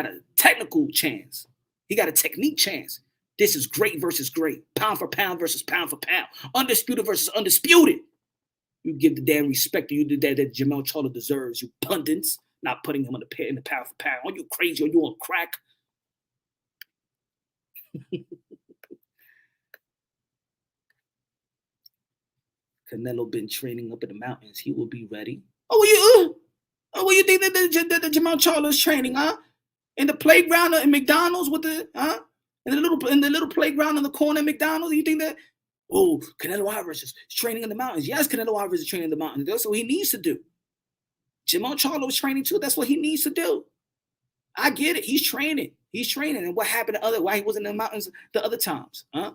a technical chance. He got a technique chance. This is great versus great. Pound for pound versus pound for pound. Undisputed versus undisputed. You give the damn respect you did that Jermell Charlo deserves, you pundits, not putting him in the pound for pound. Are you crazy? Are you on crack? Canelo been training up in the mountains. He will be ready. Oh, what you think that the Jermell Charlo is training, huh? In the playground in McDonald's with the, huh? in the little playground in the corner at McDonald's? You think that, oh, Canelo Alvarez is training in the mountains? Yes, Canelo Alvarez is training in the mountains. That's what he needs to do. Jermell Charlo is training too. That's what he needs to do. I get it. He's training. And what happened why he wasn't in the mountains the other times? Huh?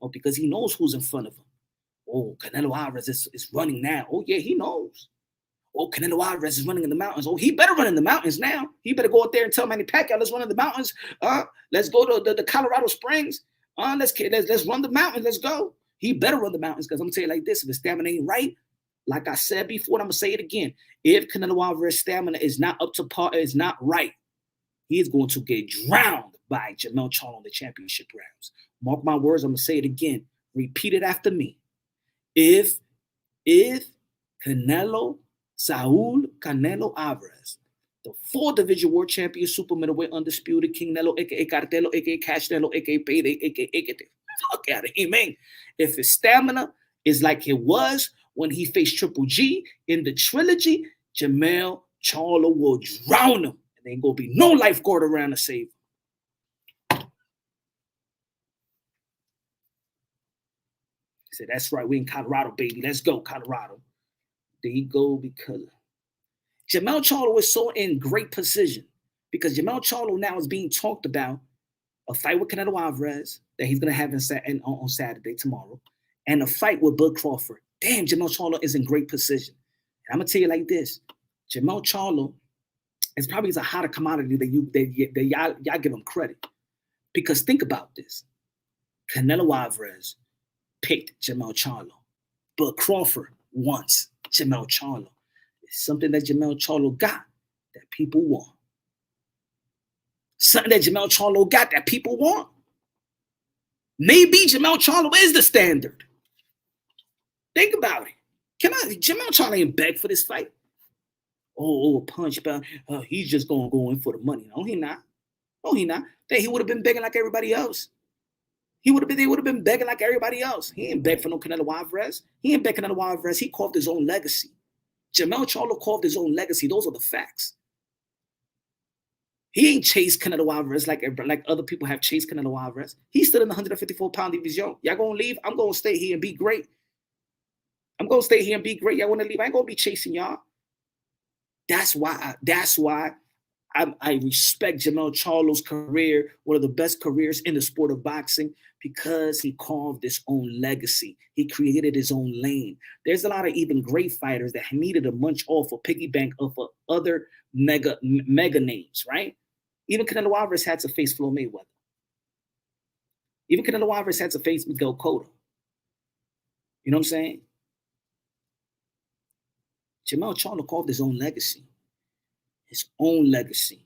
Oh, because he knows who's in front of him. Oh, Canelo Alvarez is running now. Oh, yeah, he knows. Oh, Canelo Alvarez is running in the mountains. Oh, he better run in the mountains now. He better go out there and tell Manny Pacquiao, let's run in the mountains. Let's go to the Colorado Springs. Let's run the mountains. Let's go. He better run the mountains, because I'm going to tell you like this. If his stamina ain't right, like I said before, and I'm going to say it again. If Canelo Alvarez's stamina is not up to par, is not right, he is going to get drowned by Jermell Charlo in the championship rounds. Mark my words, I'm going to say it again. Repeat it after me. If Canelo Alvarez, the 4-division world champion, super middleweight, undisputed, King Nelo, a.k.a. Cartelo, a.k.a. Cash Nelo, a.k.a. Payday, a.k.a. Fuck out of here, man. If his stamina is like it was when he faced Triple G in the trilogy, Jermell Charlo will drown him. And there ain't going to be no lifeguard around to save him. He said, that's right, we in Colorado, baby. Let's go, Colorado. There you go, because Jermell Charlo is so in great position, because Jermell Charlo now is being talked about a fight with Canelo Alvarez that he's going to have on Saturday, tomorrow, and a fight with Bud Crawford. Damn, Jermell Charlo is in great position. And I'm going to tell you like this. Jermell Charlo is probably a hotter commodity that y'all give him credit. Because think about this. Canelo Alvarez picked Jermell Charlo. Bud Crawford wants Jermell Charlo. It's something that Jermell Charlo got that people want. Something that Jermell Charlo got that people want. Maybe Jermell Charlo is the standard. Think about it. Jermell Charlo ain't beg for this fight. Oh, punch, but he's just gonna go in for the money. No, he not. Then he would have been begging like everybody else. They would have been begging like everybody else. He ain't beg for no Canelo Alvarez. He ain't beg Canelo Alvarez. He carved his own legacy. Jermell Charlo carved his own legacy. Those are the facts. He ain't chased Canelo Alvarez like other people have chased Canelo Alvarez. He stood in the 154-pound division. Y'all gonna leave? I'm gonna stay here and be great. Y'all wanna leave? I ain't gonna be chasing y'all. That's why I respect Jermell Charlo's career, one of the best careers in the sport of boxing, because he carved his own legacy. He created his own lane. There's a lot of even great fighters that needed to munch off or piggyback off of other mega names, right? Even Canelo Alvarez had to face Floyd Mayweather. Even Canelo Alvarez had to face Miguel Cotto. You know what I'm saying? Jermell Charlo carved his own legacy. His own legacy.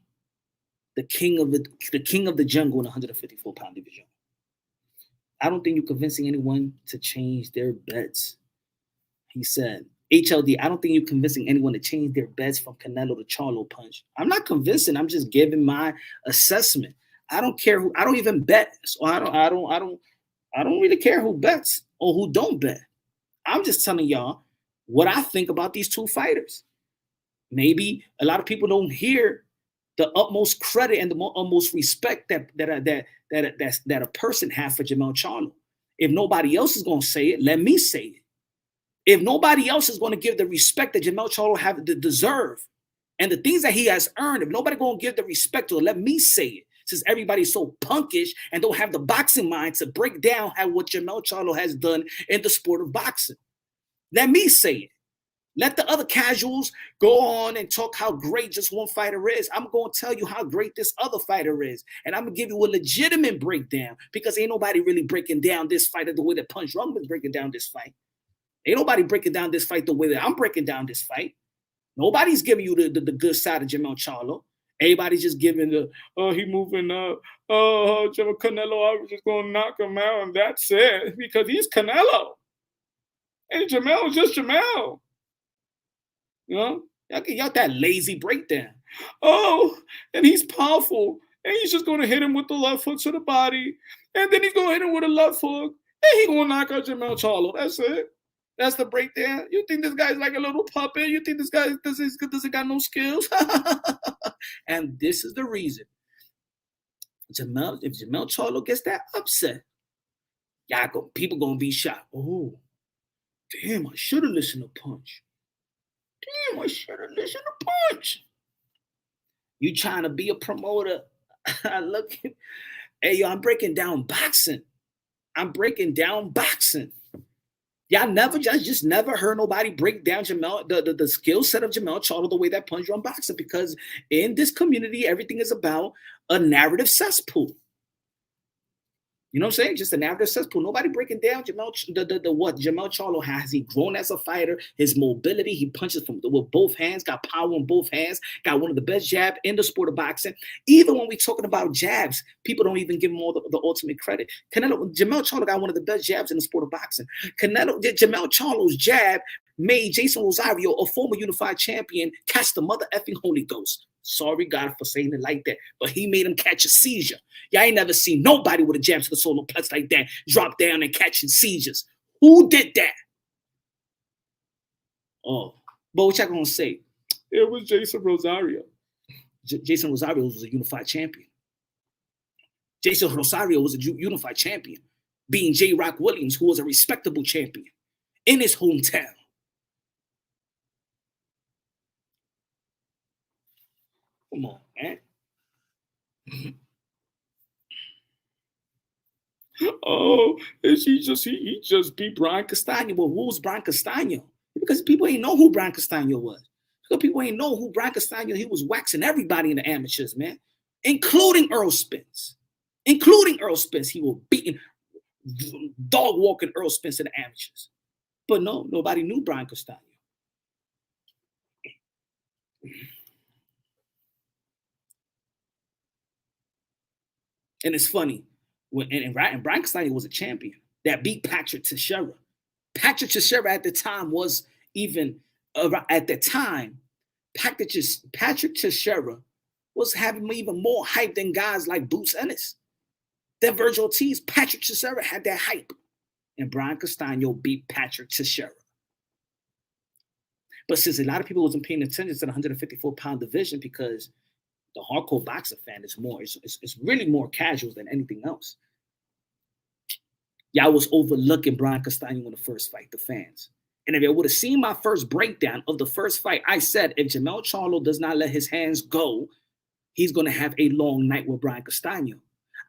The king of the jungle in the 154-pound division. I don't think you're convincing anyone to change their bets. He said, HLD, I don't think you're convincing anyone to change their bets from Canelo to Charlo punch. I'm not convincing. I'm just giving my assessment. I don't care who. I don't even bet. So I don't really care who bets or who don't bet. I'm just telling y'all what I think about these two fighters. Maybe a lot of people don't hear the utmost credit and the utmost respect that a person has for Jermell Charlo. If nobody else is going to say it, let me say it. If nobody else is going to give the respect that Jermell Charlo have to deserve and the things that he has earned, if nobody going to give the respect to it, let me say it. Since everybody's so punkish and don't have the boxing mind to break down what Jermell Charlo has done in the sport of boxing. Let me say it. Let the other casuals go on and talk how great just one fighter is. I'm going to tell you how great this other fighter is. And I'm going to give you a legitimate breakdown, because ain't nobody really breaking down this fight the way that Punch Drunk is breaking down this fight. Ain't nobody breaking down this fight the way that I'm breaking down this fight. Nobody's giving you the good side of Jermell Charlo. Everybody's just giving he moving up. Canelo Alvarez is going to knock him out, and that's it, because he's Canelo. And Jermell is just Jermell. You know, y'all that lazy breakdown. Oh, and he's powerful, and he's just going to hit him with the left hook to the body, and then he's going to hit him with a left hook, and he's going to knock out Jermell Charlo. That's it. That's the breakdown. You think this guy's like a little puppet? You think this guy doesn't got no skills? And this is the reason If Jermell Charlo gets that upset, people gonna be shocked. Oh, damn! I should have listened to Punch. Damn, I should have listened to Punch. You trying to be a promoter? Look, hey yo, I'm breaking down boxing. Y'all just never heard nobody break down the skill set of Jermell Charlo the way that Punch run boxing, because in this community, everything is about a narrative cesspool. You know what I'm saying? Just a narrative cesspool. Nobody breaking down what Jermell Charlo has. He grown as a fighter. His mobility. He punches with both hands. Got power in both hands. Got one of the best jabs in the sport of boxing. Even when we're talking about jabs, people don't even give him all the ultimate credit. Jermell Charlo got one of the best jabs in the sport of boxing. Jermell Charlo's jab made Jason Rosario, a former unified champion, catch the mother effing Holy Ghost. Sorry, God, for saying it like that, but he made him catch a seizure. Y'all ain't never seen nobody with a jab to the solar plex like that, drop down and catching seizures. Who did that? Oh, but what y'all gonna say? It was Jason Rosario. Jason Rosario was a unified champion. Jason Rosario was a unified champion, being J. Rock Williams, who was a respectable champion in his hometown. Come on, man. Oh, he just beat Brian Castano. Well, who was Brian Castano? Because people ain't know who Brian Castano was. Because people ain't know who Brian Castano. He was waxing everybody in the amateurs, man, including Earl Spence. He was beating, dog walking Earl Spence in the amateurs. But no, nobody knew Brian Castano. And it's funny, and Brian Castano was a champion that beat Patrick Teixeira. Patrick Teixeira at the time was even at the time. Patrick Teixeira was having even more hype than guys like Boots Ennis. That Virgil Ortiz, Patrick Teixeira had that hype, and Brian Castano beat Patrick Teixeira. But since a lot of people wasn't paying attention to the 154-pound division, because the hardcore boxing fan is more, it's really more casual than anything else. Y'all was overlooking Brian Castano in the first fight, the fans. And if you would have seen my first breakdown of the first fight, I said if Jermell Charlo does not let his hands go, he's going to have a long night with Brian Castano.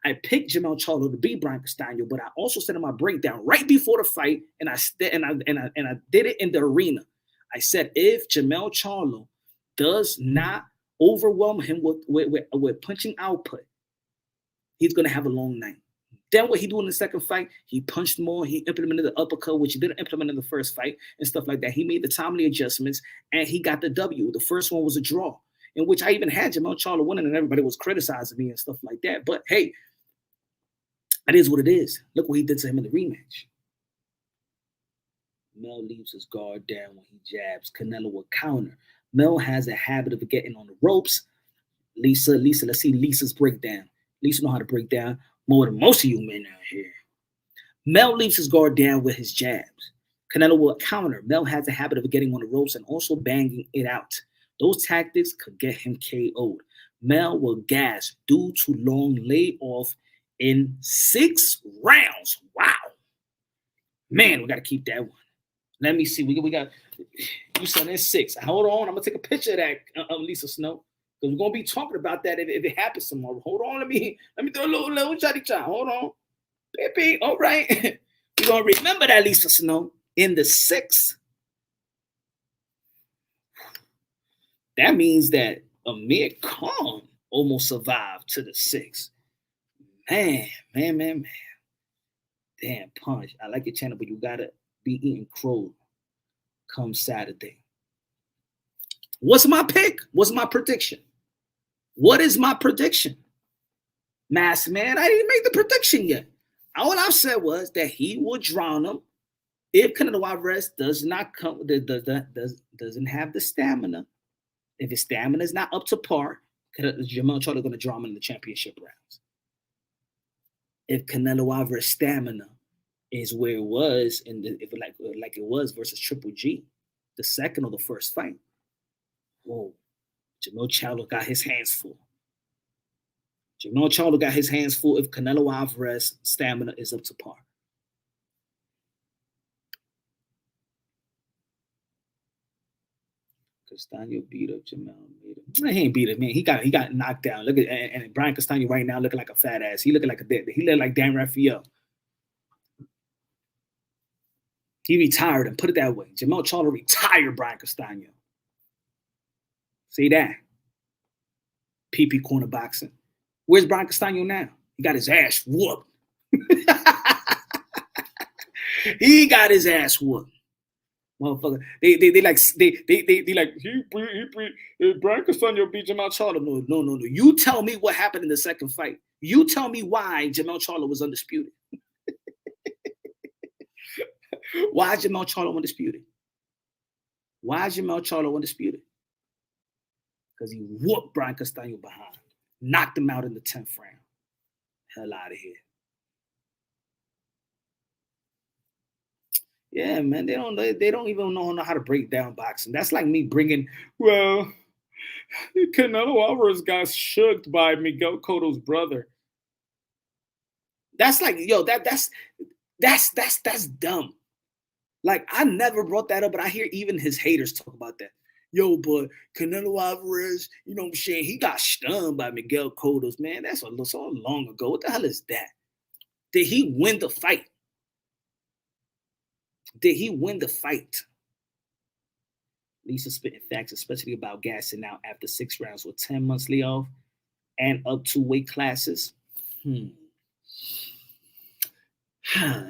I picked Jermell Charlo to beat Brian Castano, but I also said in my breakdown right before the fight, and I did it in the arena. I said if Jermell Charlo does not overwhelm him with punching output, he's going to have a long night. Then what he do in the second fight, he punched more, he implemented the uppercut, which he didn't implement in the first fight, and stuff like that. He made the timely adjustments, and he got the W. The first one was a draw, in which I even had Jermell Charlo winning, and everybody was criticizing me and stuff like that. But hey, it is what it is. Look what he did to him in the rematch. Mel leaves his guard down when he jabs. Canelo will counter. Mel has a habit of getting on the ropes. Lisa, let's see Lisa's breakdown. Lisa know how to break down more than most of you men out here. Mel leaves his guard down with his jabs. Canelo will counter. Mel has a habit of getting on the ropes and also banging it out. Those tactics could get him KO'd. Mel will gas due to long layoff in 6 rounds. Wow. Man, we got to keep that one. Let me see. We got, you said in 6. Hold on. I'm going to take a picture of that, Lisa Snow. Because we're going to be talking about that if it happens tomorrow. Hold on. Let me do a little chatty chat. Hold on. Baby. All right. We're going to remember that, Lisa Snow. In the 6th. That means that Amir Khan almost survived to the 6th. Man. Damn, Punch. I like your channel, but you got to be eating crow come Saturday. What's my pick? What's my prediction? What is my prediction? Mass Man, I didn't make the prediction yet. All I've said was that he would drown him if Canelo Alvarez doesn't have the stamina. If his stamina is not up to par, Jermell Charlo going to draw him in the championship rounds. If Canelo Alvarez stamina is where it was like it was versus Triple G, the second or the first fight, whoa, Jermell Charlo got his hands full. Jermell Charlo got his hands full if Canelo Alvarez stamina is up to par. Castaño beat up Jermell. He ain't beat him, man. He got knocked down. Look at and Brian Castaño right now looking like a fat ass. He looked like Dan Rafael. He retired him. Put it that way. Jermell Charlo retired Brian Castaño. See that? PP corner boxing. Where's Brian Castaño now? He got his ass whooped. He got his ass whooped. Motherfucker. They like Brian Castaño beat Jermell Charlo. No. You tell me what happened in the second fight. You tell me why Jermell Charlo was undisputed. Why is Jermell Charlo undisputed? Why is Jermell Charlo undisputed? Because he whooped Brian Castaño behind. Knocked him out in the 10th round. Hell out of here. Yeah, man, they don't even know how to break down boxing. That's like me bringing, well, Canelo Alvarez got shooked by Miguel Cotto's brother. That's like, yo, that's dumb. Like, I never brought that up, but I hear even his haters talk about that. Yo, but Canelo Alvarez, you know what I'm saying? He got stunned by Miguel Cotto's, man. That's so long ago. What the hell is that? Did he win the fight? Did he win the fight? Lisa spitting facts, especially about gassing out after 6 rounds with 10 months layoff and up 2 weight classes.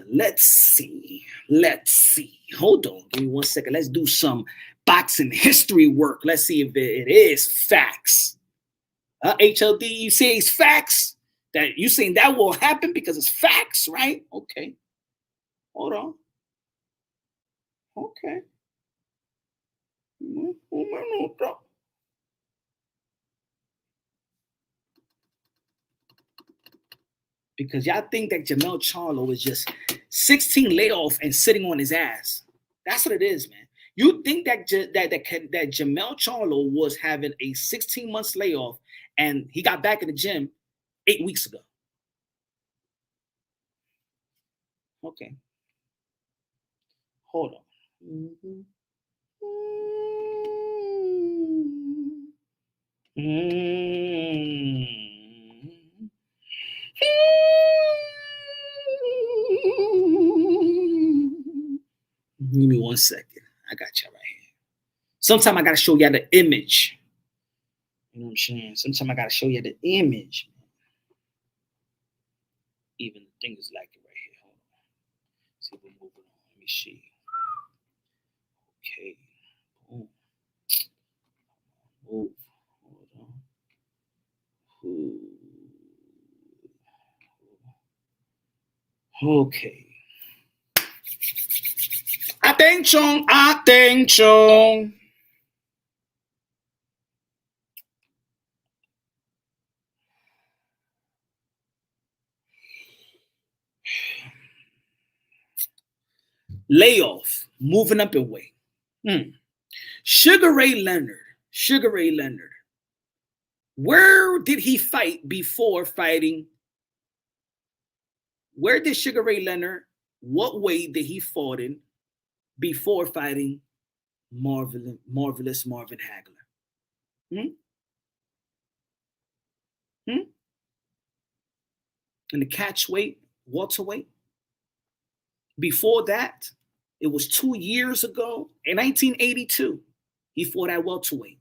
Let's see. Hold on. Give me 1 second. Let's do some boxing history work. Let's see if it is facts. HLD, you say it's facts? That you saying that will happen because it's facts, right? Okay. Hold on. Okay. Because y'all think that Jermell Charlo is just 16 layoff and sitting on his ass. That's what it is, man. You think that Jermell Charlo was having a 16 months layoff and he got back in the gym 8 weeks ago. Okay. Hold on. Give me 1 second. I got you right here. Sometimes I gotta show you the image. You know what I'm saying? Sometimes I gotta show you the image. Even the thing is like it right here. Hold on. See if we're moving on. Let me see. Okay. Boom. Move. Hold on. Okay. Attention. Layoff, moving up in weight. Sugar Ray Leonard. Where did he fight before fighting? Where did Sugar Ray Leonard, what weight did he fought in before fighting Marvelous Marvin Hagler? In the catch weight, welterweight? Before that, it was 2 years ago, in 1982, he fought at welterweight.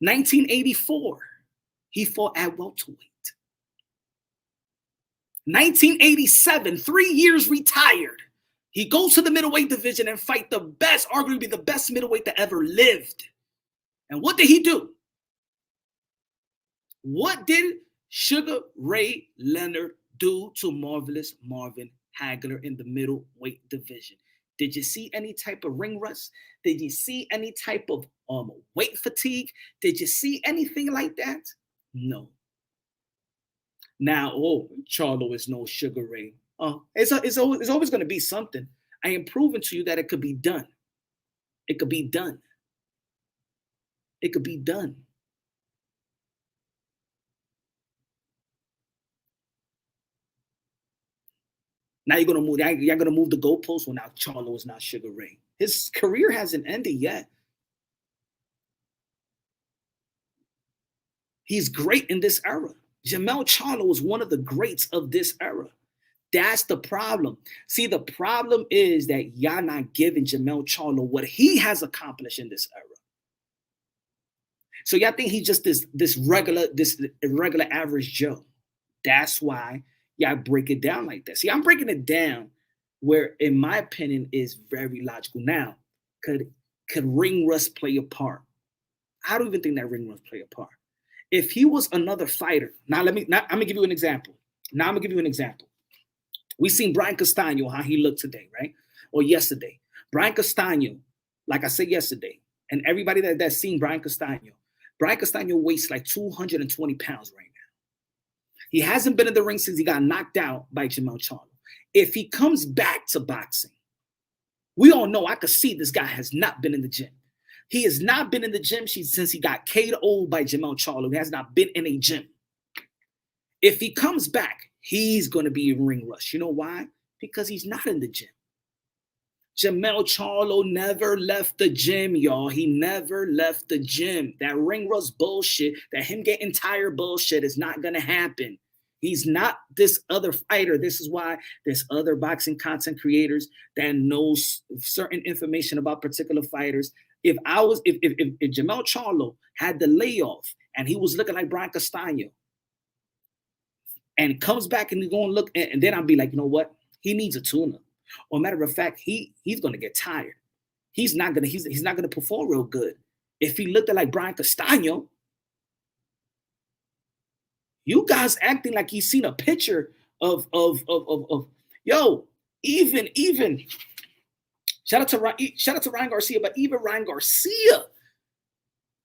1984, he fought at welterweight. 1987, 3 years retired. He goes to the middleweight division and fight the best, arguably the best middleweight that ever lived. And what did he do? What did Sugar Ray Leonard do to Marvelous Marvin Hagler in the middleweight division? Did you see any type of ring rust? Did you see any type of weight fatigue? Did you see anything like that? No. Now, Charlo is no Sugar Ray. It's always going to be something. I am proving to you that it could be done. It could be done. It could be done. Now you're gonna move the goalpost. Well, now Charlo is not Sugar Ray. His career hasn't ended yet. He's great in this era. Jermell Charlo is one of the greats of this era. That's the problem. See, the problem is that y'all not giving Jermell Charlo what he has accomplished in this era. So y'all think he's just this irregular average Joe. That's why y'all break it down like that. See, I'm breaking it down where, in my opinion, is very logical. Now, could ring rust play a part? I don't even think that ring rust play a part. If he was another fighter, I'm gonna give you an example. We seen Brian Castano, how he looked today, right? Or yesterday. Brian Castano, like I said yesterday, and everybody that's seen Brian Castano weighs like 220 pounds right now. He hasn't been in the ring since he got knocked out by Jermell Charlo. If he comes back to boxing, we all know, I could see this guy has not been in the gym. He has not been in the gym since he got KO'd by Jermell Charlo. He has not been in a gym. If he comes back, he's going to be in ring rust. You know why? Because he's not in the gym. Jermell Charlo never left the gym, y'all. He never left the gym. That ring rust bullshit, that him getting tired bullshit is not going to happen. He's not this other fighter. This is why there's other boxing content creators that knows certain information about particular fighters. If Jermell Charlo had the layoff and he was looking like Brian Castano and comes back and he's going to look, and then I'll be like, you know what? He needs a tune-up. Or matter of fact, he's going to get tired. He's not going to perform real good. If he looked like Brian Castano, you guys acting like he's seen a picture of yo, even shout out to Ryan Garcia, but even Ryan Garcia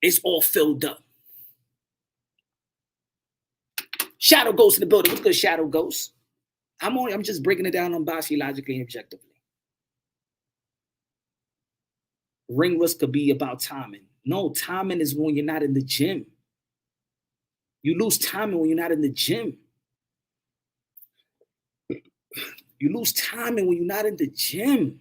is all filled up. Shadow Ghost in the building. What's good, Shadow Ghost? I'm just breaking it down on boxing logically and objectively. Ring rust could be about timing. No, timing is when you're not in the gym. You lose timing when you're not in the gym. You lose timing when you're not in the gym.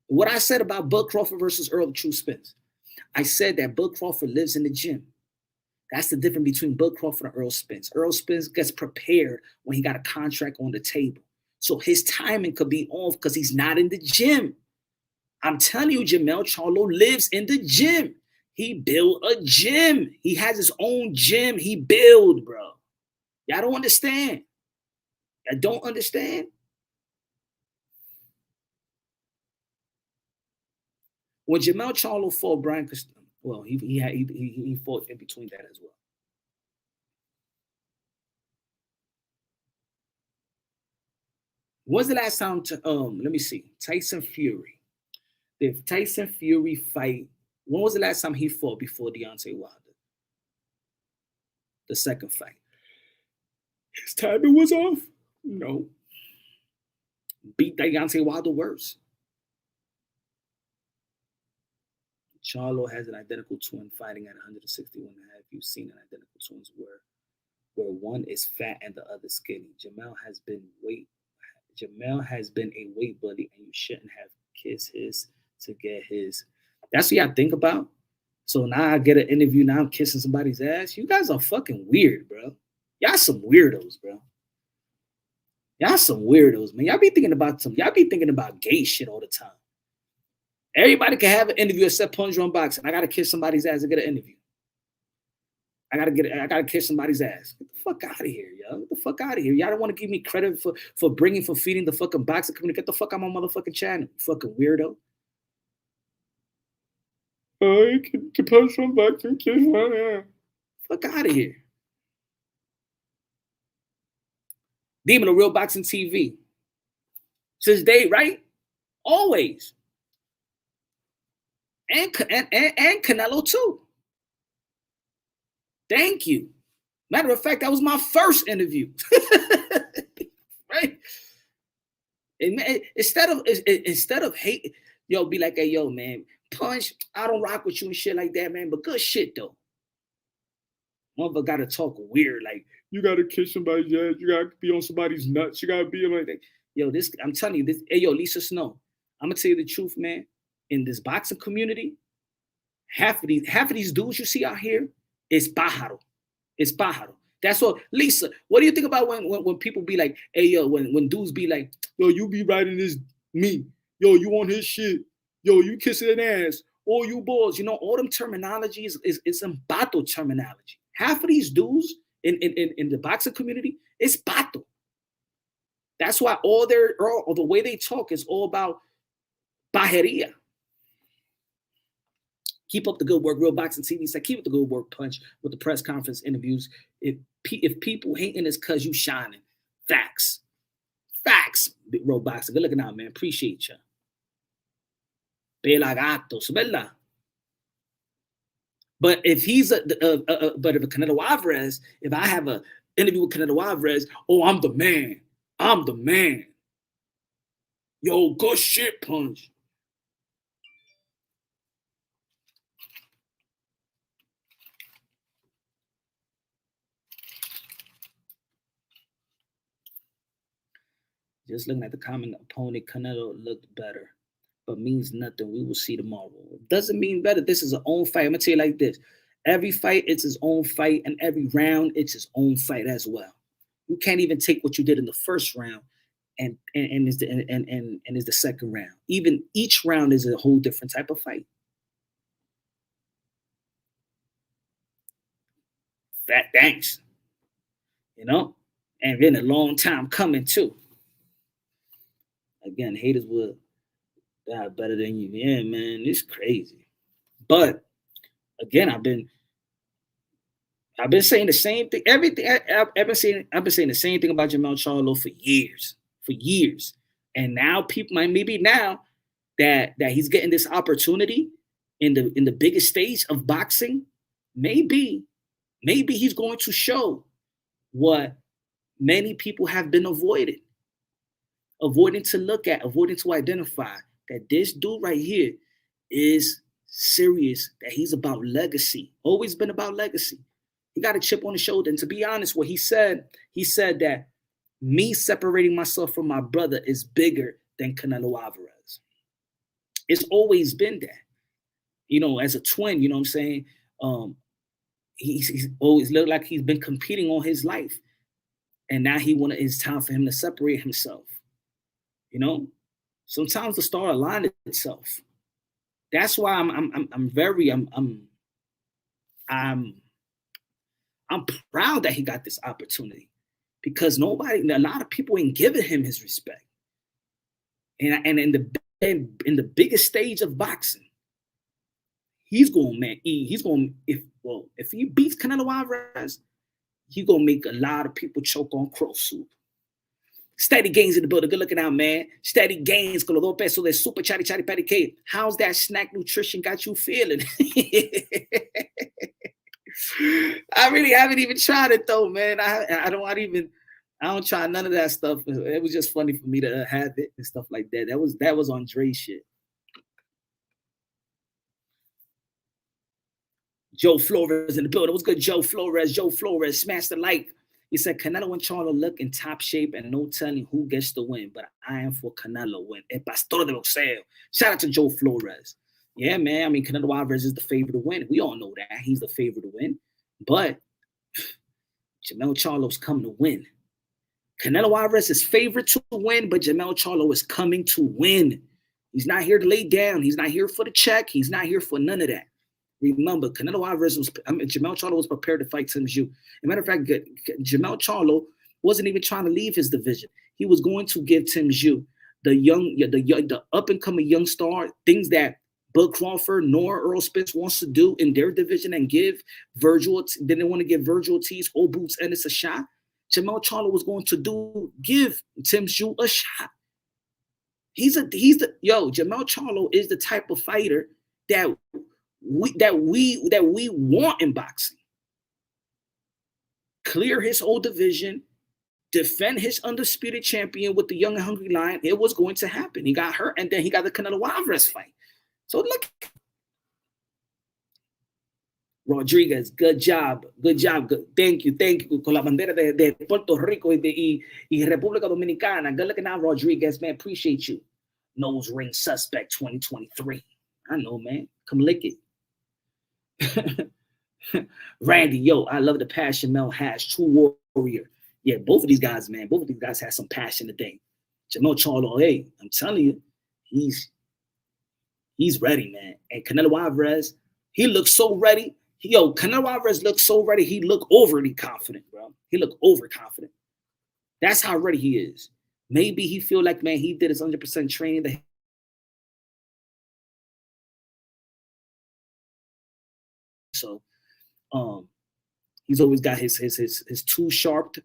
What I said about Bud Crawford versus Earl True Spence, I said that Bud Crawford lives in the gym. That's the difference between Bud Crawford and Earl Spence. Earl Spence gets prepared when he got a contract on the table. So his timing could be off because he's not in the gym. I'm telling you, Jermell Charlo lives in the gym. He built a gym. He has his own gym. He built, bro. Y'all don't understand. Y'all don't understand. When Jermell Charlo fought Brian Castano, well, he fought in between that as well. When's the last time let me see, Tyson Fury? The Tyson Fury fight, when was the last time he fought before Deontay Wilder? The second fight. His timing was off? No. Beat Deontay Wilder worse. Charlo has an identical twin fighting at 161 and a half. You've seen an identical twins where one is fat and the other skinny. Jermell has been a weight bully, and you shouldn't have kissed his to get his. That's what y'all think about. So now I get an interview. Now I'm kissing somebody's ass. You guys are fucking weird, bro. Y'all some weirdos, bro. Y'all some weirdos, man. Y'all be thinking about gay shit all the time. Everybody can have an interview except Punch Drunk Boxing. I gotta kiss somebody's ass to get an interview. I gotta kiss somebody's ass. Get the fuck out of here, yo. Get the fuck out of here. Y'all don't want to give me credit for feeding the fucking boxing community. Get the fuck out of my motherfucking channel, you fucking weirdo. Oh, you can Punch Drunk Boxing, kiss my ass. Fuck out of here. Demon of Real Boxing TV. Since day, right? Always. And Canelo too. Thank you. Matter of fact, that was my first interview. Right? Instead of hate, yo, be like, hey, yo, man, Punch, I don't rock with you and shit like that, man. But good shit though. Motherfucker got to talk weird, like you got to kiss somebody's ass, you got to be on somebody's nuts, you got to be like that. Yo, this, I'm telling you, this. Hey, yo, Lisa Snow, I'm gonna tell you the truth, man. In this boxing community, half of these dudes you see out here is pájaro. It's pájaro. That's what, Lisa. What do you think about when people be like, hey, yo, when dudes be like, yo, you be riding this me, yo, you on his shit, yo, you kissing an ass, or you balls, you know, all them terminologies is some bato terminology. Half of these dudes in the boxing community is bato. That's why all the way they talk is all about pajeria. Keep up the good work. Real Boxing TV said, keep up the good work, Punch, with the press conference interviews. If people hating, it's because you shining. Facts. Real Boxing. Good looking out, man. Appreciate you. Pelagatos, ¿verdad? But if he's but if a Canelo Alvarez, if I have an interview with Canelo Alvarez, oh, I'm the man. I'm the man. Yo, good shit, Punch. Just looking at the common opponent, Canelo looked better, but means nothing. We will see tomorrow. It doesn't mean better. This is an own fight. I'm going to tell you like this. Every fight, it's his own fight, and every round, it's his own fight as well. You can't even take what you did in the first round and is the second round. Even each round is a whole different type of fight. Thanks. You know? And been a long time coming too. Again, haters will die better than you. Yeah, man, it's crazy. But again, I've been saying the same thing. Everything I've been saying the same thing about Jermell Charlo for years. And now people maybe now that he's getting this opportunity in the biggest stage of boxing, maybe he's going to show what many people have been avoiding to look at, avoiding to identify, that this dude right here is serious, that he's about legacy, always been about legacy. He got a chip on his shoulder. And to be honest, what he said that me separating myself from my brother is bigger than Canelo Alvarez. It's always been that. You know, as a twin, you know what I'm saying? He's always looked like he's been competing all his life. And now it's time for him to separate himself. You know, sometimes the star aligns itself. That's why I'm proud that he got this opportunity, because a lot of people ain't giving him his respect. And in the biggest stage of boxing, if he beats Canelo Alvarez, he's gonna make a lot of people choke on crow soup. Steady gains in the building. Good looking out, man. Steady gains con los 2 pesos de super chatty patty cake. How's that snack nutrition got you feeling? I really haven't even tried it though, man. I don't try none of that stuff. It was just funny for me to have it and stuff like that. That was on Dre shit. Joe Flores in the building. What's good, Joe Flores? Smash the like. He said, Canelo and Charlo look in top shape and no telling who gets the win, but I am for Canelo win. El Pastor de Boxeo. Shout out to Joe Flores. Yeah, man. I mean, Canelo Alvarez is the favorite to win. We all know that. He's the favorite to win. But Jermell Charlo's coming to win. Canelo Alvarez is favorite to win, but Jermell Charlo is coming to win. He's not here to lay down. He's not here for the check. He's not here for none of that. Remember, Jermell Charlo was prepared to fight Tim Zhu. As a matter of fact, Jermell Charlo wasn't even trying to leave his division. He was going to give Tim Zhu, the up-and-coming young star, things that Bud Crawford nor Earl Spence wants to do in their division and give Virgil. They didn't want to give Virgil Ortiz or Boots Ennis a shot. Jermell Charlo was going to give Tim Zhu a shot. Jermell Charlo is the type of fighter that we want in boxing. Clear his whole division, defend his undisputed champion with the young and hungry lion. It was going to happen. He got hurt, and then he got the Canelo Alvarez fight. So look, Rodriguez, good job, good job, good. Thank you. Con la bandera de Puerto Rico y República Dominicana. Good looking out, Rodriguez, man. Appreciate you. Nose ring suspect 2023. I know, man. Come lick it. Randy, yo, I love the passion Mel has. True warrior. Yeah, both of these guys, man. Both of these guys have some passion today. Jermell Charlo, hey, I'm telling you, he's ready, man. And Canelo Alvarez, he looks so ready. Canelo Alvarez looks so ready. He looked overly confident, bro. He looked overconfident. That's how ready he is. Maybe he feel like, man, he did his 100% training. So, he's always got his tool sharp.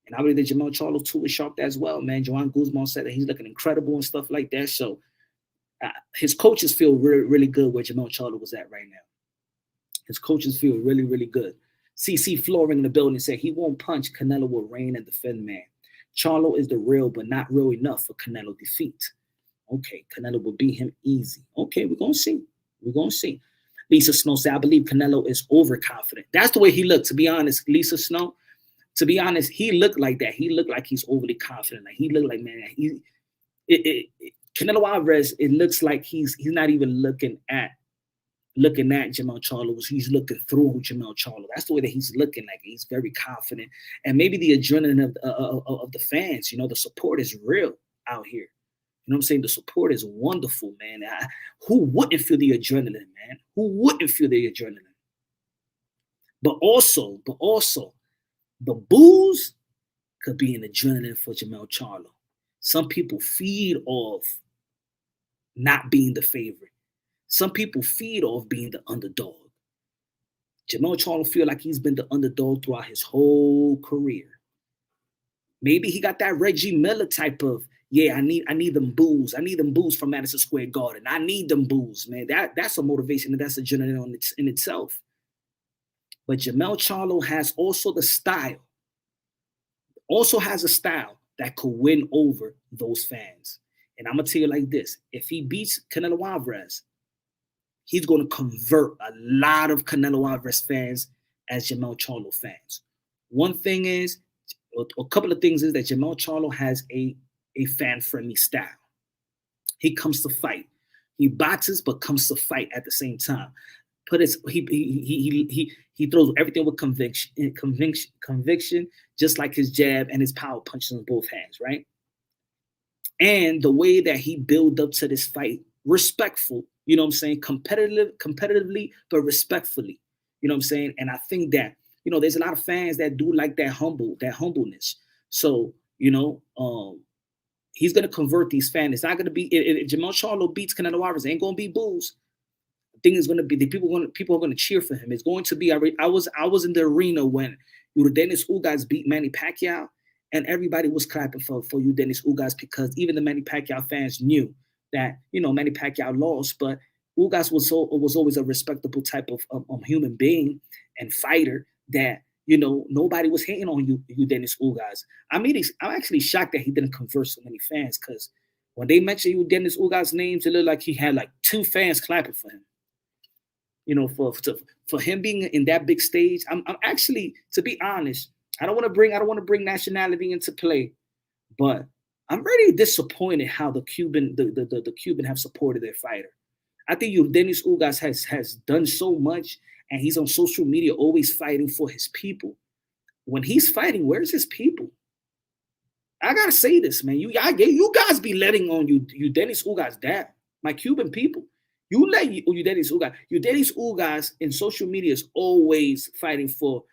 And I believe that Jermell Charlo tool is sharp as well, man. Joanne Guzman said that he's looking incredible and stuff like that. So, his coaches feel really, really good where Jermell Charlo was at right now. His coaches feel really, really good. CC Flooring in the building said he won't punch. Canelo will reign and defend, man. Charlo is the real, but not real enough for Canelo defeat. Okay, Canelo will beat him easy. Okay, we're going to see. We're going to see. Lisa Snow said, I believe Canelo is overconfident. That's the way he looked, to be honest, Lisa Snow. To be honest, he looked like that. He looked like he's overly confident. Like he looked like, man, Canelo Alvarez, it looks like he's not even looking at Jermell Charlo. He's looking through Jermell Charlo. That's the way that he's looking like. He's very confident. And maybe the adrenaline of the fans, the support is real out here. You know what I'm saying? The support is wonderful, man. Who wouldn't feel the adrenaline, man? Who wouldn't feel the adrenaline? But also, the boos could be an adrenaline for Jermell Charlo. Some people feed off not being the favorite. Some people feed off being the underdog. Jermell Charlo feel like he's been the underdog throughout his whole career. Maybe he got that Reggie Miller type of, yeah, I need them boos. I need them boos from Madison Square Garden. I need them boos, man. That's a motivation and that's a adrenaline in itself. But Jermell Charlo has also the style, also has a style that could win over those fans. And I'm going to tell you like this. If he beats Canelo Alvarez, he's going to convert a lot of Canelo Alvarez fans as Jermell Charlo fans. One thing is, a couple of things is that Jermell Charlo has a fan-friendly style. He comes to fight. He boxes, but comes to fight at the same time. He throws everything with conviction, just like his jab and his power punches in both hands, right? And the way that he built up to this fight, respectful, you know what I'm saying? Competitively, but respectfully, you know what I'm saying? And I think that, there's a lot of fans that do like that humbleness. So, he's going to convert these fans. It's not going to be, if Jermell Charlo beats Canelo Alvarez, it ain't going to be boos. The thing is going to be, people are going to cheer for him. It's going to be, I was in the arena when Dennis Ugas beat Manny Pacquiao, and everybody was clapping for Dennis Ugas because even the Manny Pacquiao fans knew that, Manny Pacquiao lost, but Ugas was always a respectable type of human being and fighter that, nobody was hating on you, Dennis Ugas. I'm actually shocked that he didn't convert so many fans, because when they mentioned you Dennis Ugas' names, it looked like he had like 2 fans clapping for him. For him being in that big stage, I'm actually, to be honest, I don't want to bring nationality into play, but I'm really disappointed how the Cuban have supported their fighter. I think Dennis Ugas has done so much, and he's on social media always fighting for his people. When he's fighting, where's his people? I gotta say this, man. You guys be letting on you Dennis Ugas down. My Cuban people. You let you Dennis Ugas in social media is always fighting for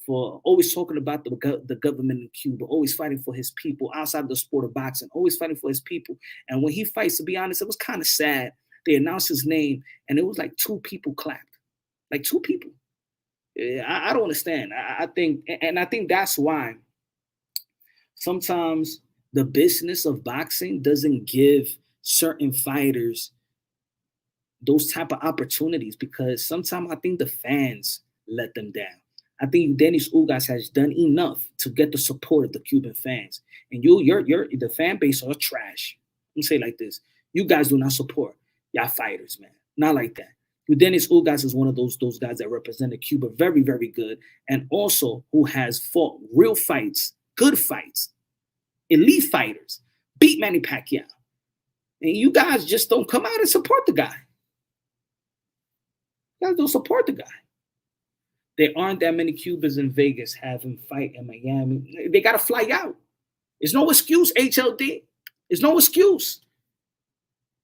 always talking about the government in Cuba, always fighting for his people outside of the sport of boxing, always fighting for his people. And when he fights, to be honest, it was kind of sad. They announced his name, and it was like 2 people clapped. Like 2 people. I don't understand. I think that's why sometimes the business of boxing doesn't give certain fighters those type of opportunities, because sometimes I think the fans let them down. I think Dennis Ugas has done enough to get the support of the Cuban fans, and the fan base are trash. Let me say it like this: you guys do not support y'all fighters, man. Not like that. Dennis Ugas is one of those guys that represented Cuba very, very good, and also who has fought real fights, good fights, elite fighters, beat Manny Pacquiao. And you guys just don't come out and support the guy. You guys don't support the guy. There aren't that many Cubans in Vegas having fight in Miami. They got to fly out. There's no excuse, HLD. There's no excuse.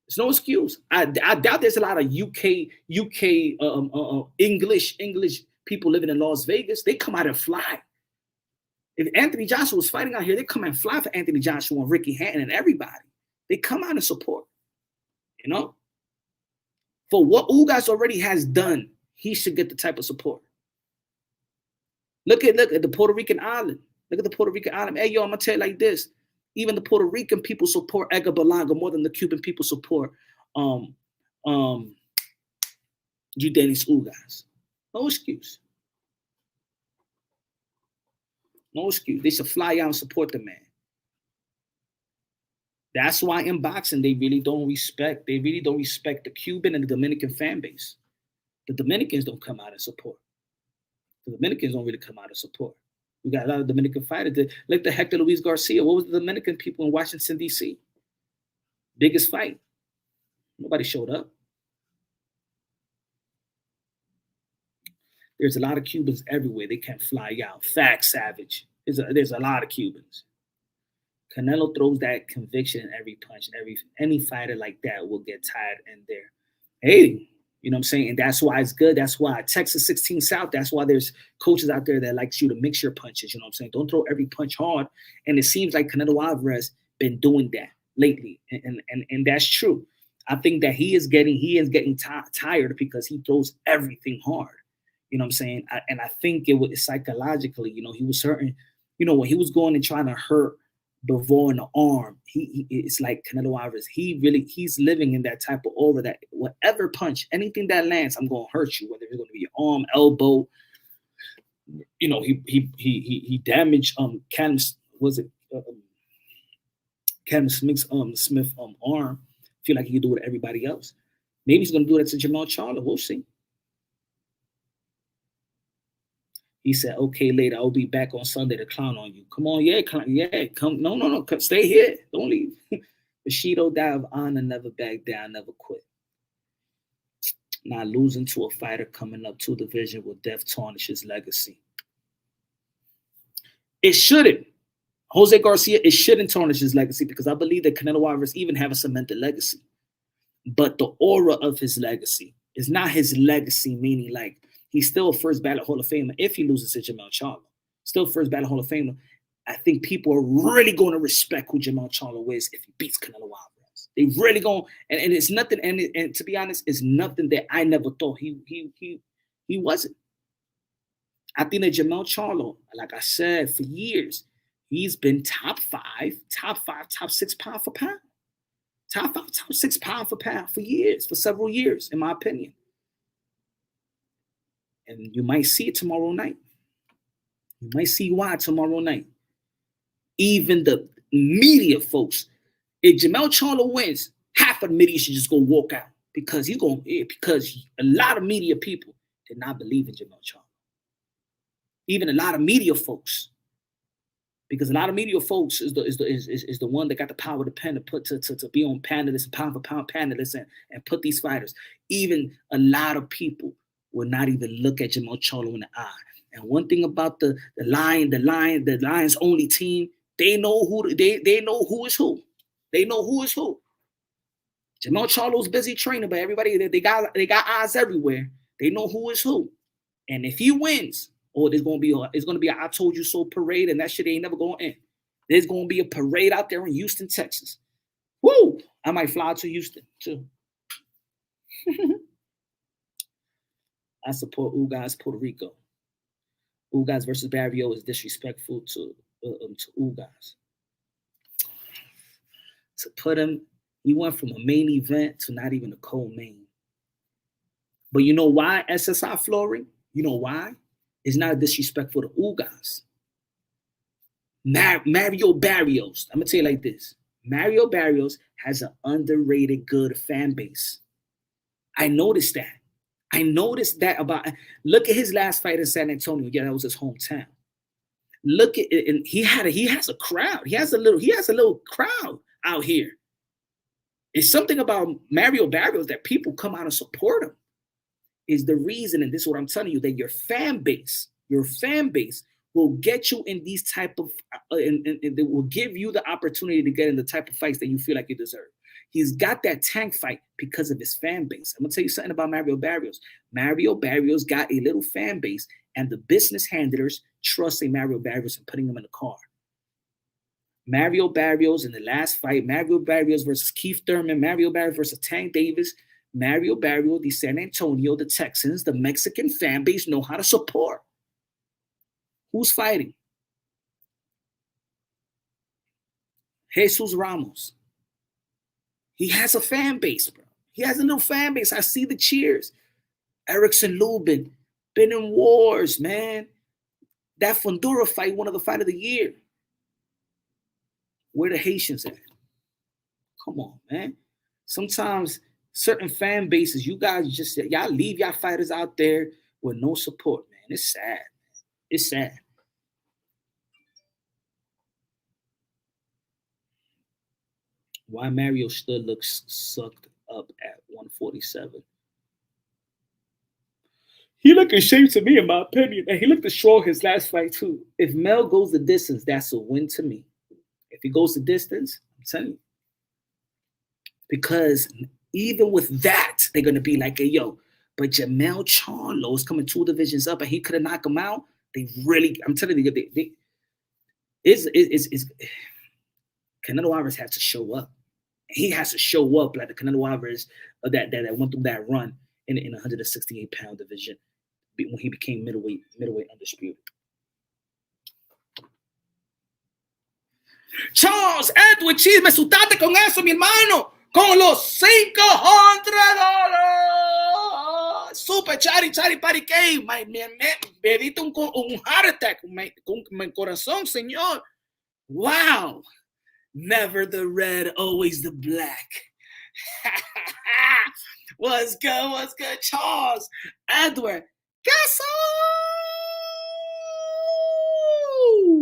There's no excuse. I doubt there's a lot of UK English people living in Las Vegas. They come out and fly. If Anthony Joshua was fighting out here, they come and fly for Anthony Joshua and Ricky Hatton and everybody. They come out and support. You know? For what Ugas already has done, he should get the type of support. Look at the Puerto Rican island. Look at the Puerto Rican island. Hey, yo, I'm going to tell you like this. Even the Puerto Rican people support Edgar Berlanga more than the Cuban people support Dennis Ugas. No excuse. No excuse. They should fly out and support the man. That's why in boxing, they really don't respect the Cuban and the Dominican fan base. The Dominicans don't come out and support. The Dominicans don't really come out and support. We got a lot of Dominican fighters. Like the Hector Luis Garcia. What was the Dominican people in Washington, D.C.? Biggest fight. Nobody showed up. There's a lot of Cubans everywhere. They can't fly out. Fact, Savage. There's a lot of Cubans. Canelo throws that conviction in every punch. Any fighter like that will get tired in there. Hey, you know what I'm saying? And that's why it's good. That's why Texas 16 South, that's why there's coaches out there that likes you to mix your punches. You know what I'm saying? Don't throw every punch hard. And it seems like Canelo Alvarez been doing that lately. And that's true. I think that he is getting tired because he throws everything hard. You know what I'm saying? And I think it was psychologically, you know, he was certain, you know, when he was going and trying to hurt Bivol in the arm, it's like Canelo Alvarez. He's living in that type of aura that whatever punch, anything that lands, I'm gonna hurt you. Whether it's gonna be your arm, elbow. You know, he damaged Callum Smith's arm. Feel like he could do it to everybody else. Maybe he's gonna do that to Jermell Charlo. We'll see. He said, okay, later, I'll be back on Sunday to clown on you. Come on, come. No, come, stay here. Don't leave. Bushido died of honor, never back down, never quit. Not losing to a fighter coming up 2 division will death tarnish his legacy. It shouldn't. Jose Garcia, it shouldn't tarnish his legacy because I believe that Canelo Alvarez even have a cemented legacy. But the aura of his legacy is not his legacy, meaning like, he's still a first ballot Hall of Famer if he loses to Jermell Charlo. Still first ballot Hall of Famer. I think people are really going to respect who Jermell Charlo is if he beats Canelo Alvarez. They really going, and it's nothing. And to be honest, it's nothing that I never thought he wasn't. I think that Jermell Charlo, like I said, for years, he's been top 5, top 6 pound for pound, top 5, top 6 pound for pound for years, for several years, in my opinion. And you might see it tomorrow night. You might see why tomorrow night. Even the media folks, if Jermell Charlo wins, half of the media should just go walk out because because a lot of media people did not believe in Jermell Charlo. Even a lot of media folks, because a lot of media folks is the one that got the power of the pen to put to be on panelists and pound for pound panelists and put these fighters. Even a lot of people will not even look at Jermell Charlo in the eye. And one thing about the Lions only team, they know who is who. They know who is who. Jermell Charlo's busy training, but everybody they got eyes everywhere. They know who is who. And if he wins, it's gonna be a I told you so parade, and that shit ain't never gonna end. There's gonna be a parade out there in Houston, Texas. Woo! I might fly to Houston too. I support Ugas Puerto Rico. Ugas versus Barrio is disrespectful to Ugas. To put him, he went from a main event to not even a co-main. But you know why SSI flooring? You know why? It's not disrespectful to Ugas. Mario Barrios. I'm gonna tell you like this. Mario Barrios has an underrated good fan base. I noticed that. I noticed that about. Look at his last fight in San Antonio. Yeah, that was his hometown. Look at it, and he has a crowd. He has a little crowd out here. It's something about Mario Barrios that people come out and support him. Is the reason, and this is what I'm telling you, that your fan base will get you in these type of, and they will give you the opportunity to get in the type of fights that you feel like you deserve. He's got that tank fight because of his fan base. I'm gonna tell you something about Mario Barrios. Mario Barrios got a little fan base, and the business handlers trusting Mario Barrios and putting him in the car. Mario Barrios in the last fight, Mario Barrios versus Keith Thurman, Mario Barrios versus Tank Davis, Mario Barrios, the San Antonio, the Texans, the Mexican fan base know how to support. Who's fighting? Jesus Ramos. He has a fan base, bro. He has a little fan base. I see the cheers. Erickson Lubin, been in wars, man. That Fundura fight, one of the fight of the year. Where the Haitians at? Come on, man. Sometimes certain fan bases, you guys just, y'all leave y'all fighters out there with no support, man. It's sad. It's sad. Why Mario still looks sucked up at 147? He looked in shape to me, in my opinion, and he looked strong his last fight too. If Mel goes the distance, that's a win to me. If he goes the distance, I'm telling you. Because even with that, they're going to be like, hey, yo, but Jermell Charlo is coming 2 divisions up and he could have knocked him out. They really, I'm telling you, Canelo Alvarez has to show up. He has to show up like the Canelo Alvarez that went through that run in 168-pound division when he became middleweight undisputed. Charles Edward Cheese, me asustaste con eso, mi hermano. Con los $500. Super Chari Party Game. Me diste un heart attack con mi corazón, señor. Wow. Never the red, always the black. What's good, Charles Edward? Caso.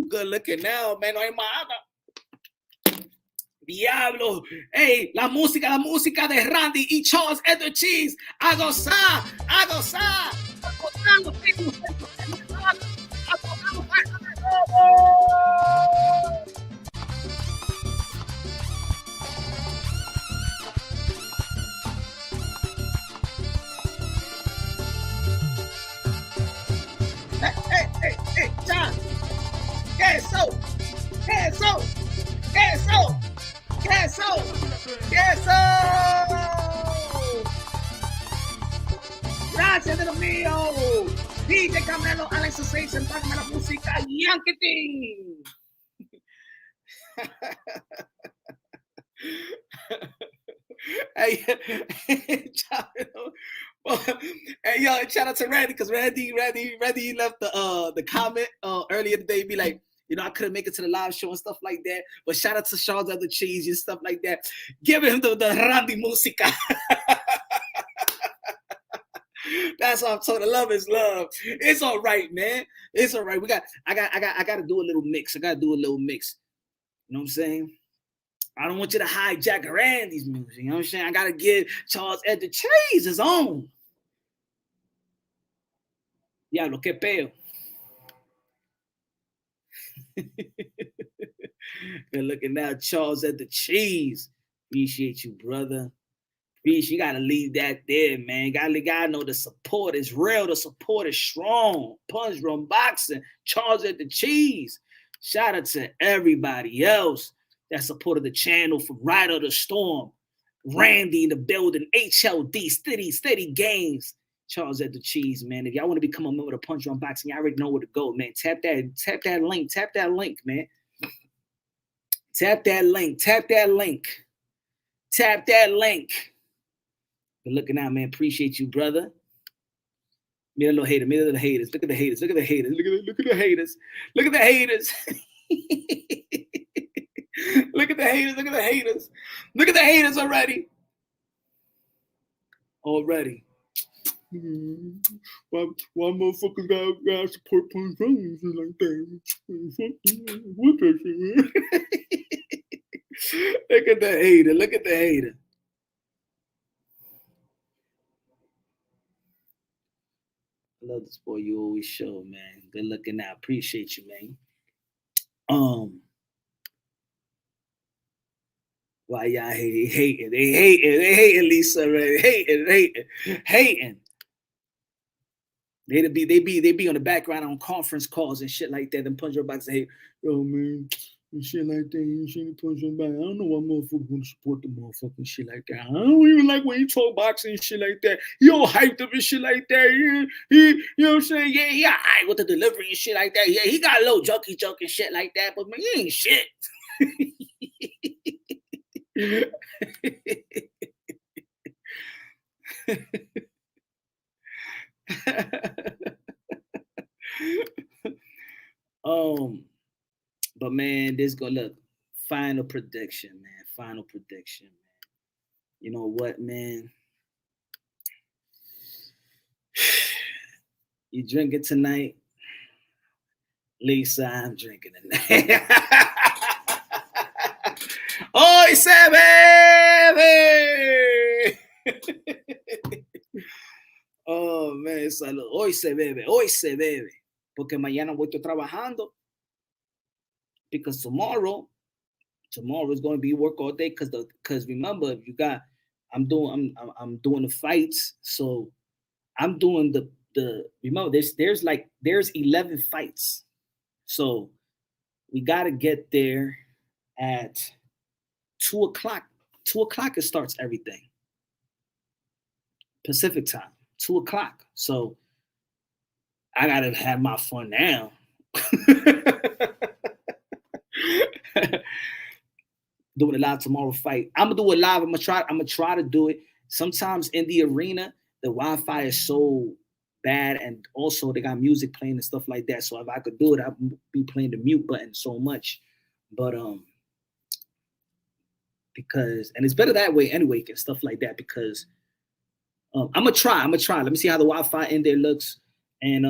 Good looking now, man. No hay más. Diablo. Hey, la música de Randy y Charles Edward Cheese. A gozar. Hey, John. Queso. Gracias de lo mío. DJ Canelo, Alex Sensation, págame la música. Yanketing. Hey, yo, shout out to Randy, because Randy left the comment earlier today, be like, you know, I couldn't make it to the live show and stuff like that. But shout out to Charles Other Cheese and stuff like that. Give him the Randy musica. That's what I'm talking. Love is love. It's all right, man. It's all right. I got to do a little mix. You know what I'm saying? I don't want you to hijack Randy's music. You know what I'm saying? I got to give Charles Other Cheese his own. Diablo, qué peo. Good looking now, Charles Other Cheese. Appreciate you, brother. You gotta leave that there, man. Gotta know the support is real. The support is strong. Punch Run Boxing, Charles Other Cheese. Shout out to everybody else that supported the channel, from Rider to Storm, Randy in the building, HLD, steady games. Charles Other Cheese, man. If y'all want to become a member of Punch Run Boxing, y'all already know where to go, man. Tap that link, man. Tap that link. Good looking out, man. Appreciate you, brother. Mira los haters. Look at the haters. Look at the haters. Look at the haters. Look at the haters. Look at the haters already. Why motherfuckers gotta support Punch Jones like that? What that shit, man? Look at the hater. Look at the hater. I love this boy. You always show, man. Good looking out. Appreciate you, man. Why y'all hating? They hating, Lisa, man. Hating. They be on the background on conference calls and shit like that. And Punch Your Box say, yo, man, and shit like that. You shouldn't Punch Your Box. I don't know why motherfuckers want to support the motherfucking shit like that. I don't even like when he talk boxing and shit like that. He all hyped up and shit like that. You know what I'm saying? Yeah, all right with the delivery and shit like that. Yeah, he got a little junky and shit like that. But man, he ain't shit. But man, this gonna look final prediction, man. Final prediction, man. You know what, man? You drinking tonight? Lisa, I'm drinking tonight. Hoy se bebe. Oh, man, salud. Hoy se bebe. Porque mañana voy a estar trabajando. Because tomorrow is going to be work all day. Because remember, I'm doing the fights. So I'm doing the remember there's 11 fights. So we got to get there at 2 o'clock. 2 o'clock it starts everything. Pacific time, 2 o'clock. So I gotta have my fun now. Doing a live tomorrow fight. I'm gonna do it live. I'm gonna try to do it. Sometimes in the arena, the Wi-Fi is so bad, and also they got music playing and stuff like that. So if I could do it, I'd be playing the mute button so much. But because it's better that way anyway, and stuff like that. Because I'm gonna try. Let me see how the Wi-Fi in there looks. And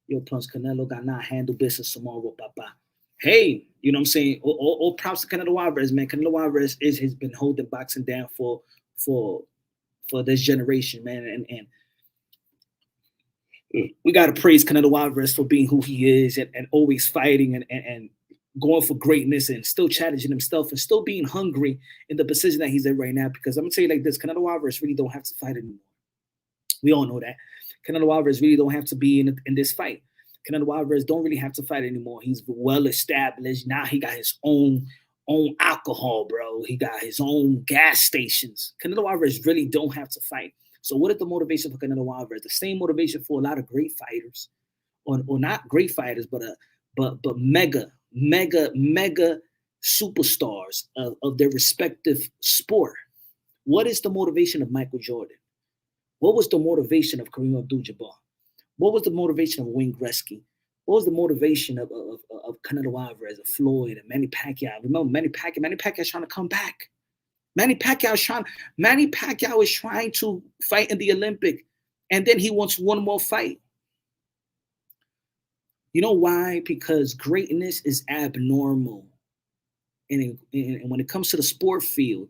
yo, Punch Canelo got not handle business tomorrow, papa. Hey, you know what I'm saying? All props to Canelo Alvarez, man. Canelo Alvarez has been holding boxing down for this generation, man. And we gotta praise Canelo Alvarez for being who he is and always fighting and going for greatness and still challenging himself and still being hungry in the position that he's in right now. Because I'm gonna tell you like this, Canelo Alvarez really don't have to fight anymore. We all know that. Canelo Alvarez really don't have to be in this fight. Canelo Alvarez don't really have to fight anymore. He's well established. Now he got his own alcohol, bro. He got his own gas stations. Canelo Alvarez really don't have to fight. So what is the motivation for Canelo Alvarez? The same motivation for a lot of great fighters, or not great fighters, but mega superstars of their respective sport. What is the motivation of Michael Jordan? What was the motivation of Kareem Abdul-Jabbar? What was the motivation of Wayne Gretzky? What was the motivation of Canelo Alvarez, of Floyd, and Manny Pacquiao? Remember Manny Pacquiao? Manny Pacquiao is trying to come back. Manny Pacquiao is trying to fight in the Olympic, and then he wants one more fight. You know why? Because greatness is abnormal. And when it comes to the sport field,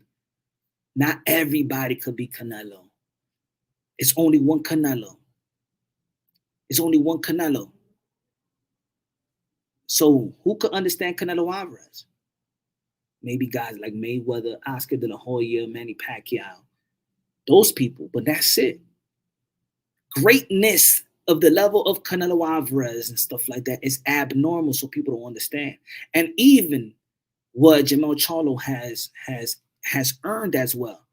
not everybody could be Canelo. It's only one Canelo. It's only one Canelo. So who could understand Canelo Alvarez? Maybe guys like Mayweather, Oscar De La Hoya, Manny Pacquiao. Those people, but that's it. Greatness of the level of Canelo Alvarez and stuff like that is abnormal, so people don't understand. And even what Jermell Charlo has earned as well,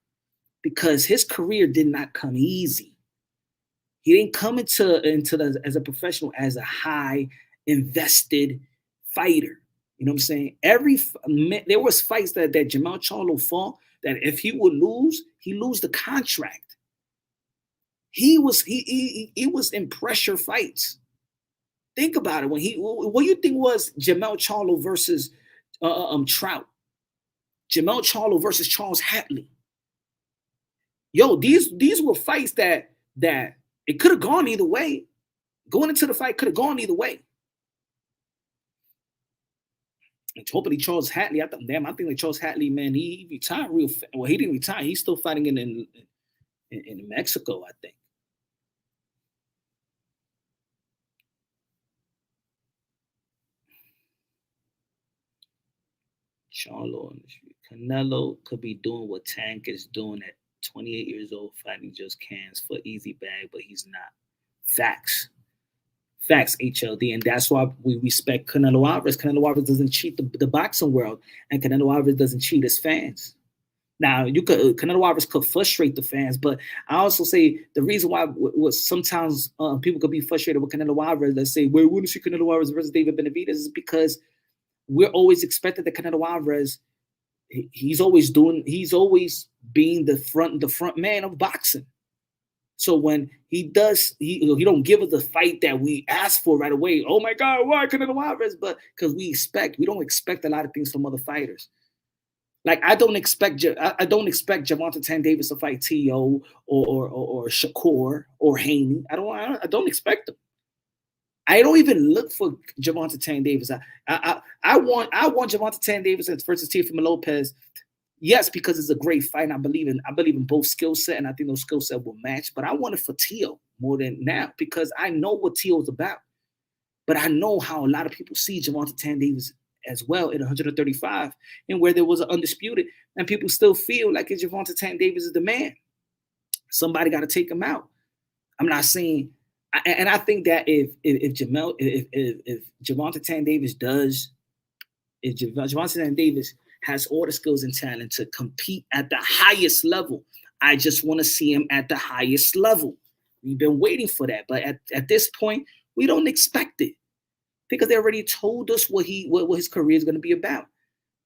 because his career did not come easy. He didn't come into as a professional as a high invested fighter. You know what I'm saying? There was fights that Jermell Charlo fought that if he would lose, he lose the contract. He was in pressure fights. Think about it. What do you think was Jermell Charlo versus Trout? Jermell Charlo versus Charles Hatley. Yo, these were fights that that it could have gone either way. Going into the fight could have gone either way. And hopefully Charles Hatley, I think that Charles Hatley, man, he retired real fast. Well, he didn't retire. He's still fighting in Mexico, I think. Charlo, Canelo could be doing what Tank is doing at 28 years old, fighting just cans for easy bag, but he's not. Facts. Facts, HLD. And that's why we respect Canelo Alvarez. Canelo Alvarez doesn't cheat the boxing world, and Canelo Alvarez doesn't cheat his fans. Now, Canelo Alvarez could frustrate the fans, but I also say the reason why sometimes people could be frustrated with Canelo Alvarez, let's say, we want to see Canelo Alvarez versus David Benavidez, is because we're always expected that Canelo Alvarez, he's always being the front man of boxing. So when he does, he don't give us the fight that we ask for right away. Oh my God, why Canelo Alvarez? But because we don't expect a lot of things from other fighters. Like I don't expect Gervonta Tank Davis to fight T.O. or Shakur or Haney. I don't expect them. I don't even look for Gervonta Tank Davis. I want Gervonta Tank Davis versus Teofimo Lopez. Yes, because it's a great fight. And I believe in both skill set, and I think those skill set will match. But I want it for Teo more than now because I know what Teo is about. But I know how a lot of people see Gervonta Tank Davis as well at 135, and where there was an undisputed, and people still feel like Gervonta Tank Davis is the man. Somebody got to take him out. I'm not saying, and I think that if Gervonta Tank Davis Gervonta Tank Davis has all the skills and talent to compete at the highest level, I just want to see him at the highest level. We've been waiting for that, but at this point, we don't expect it because they already told us what his career is going to be about.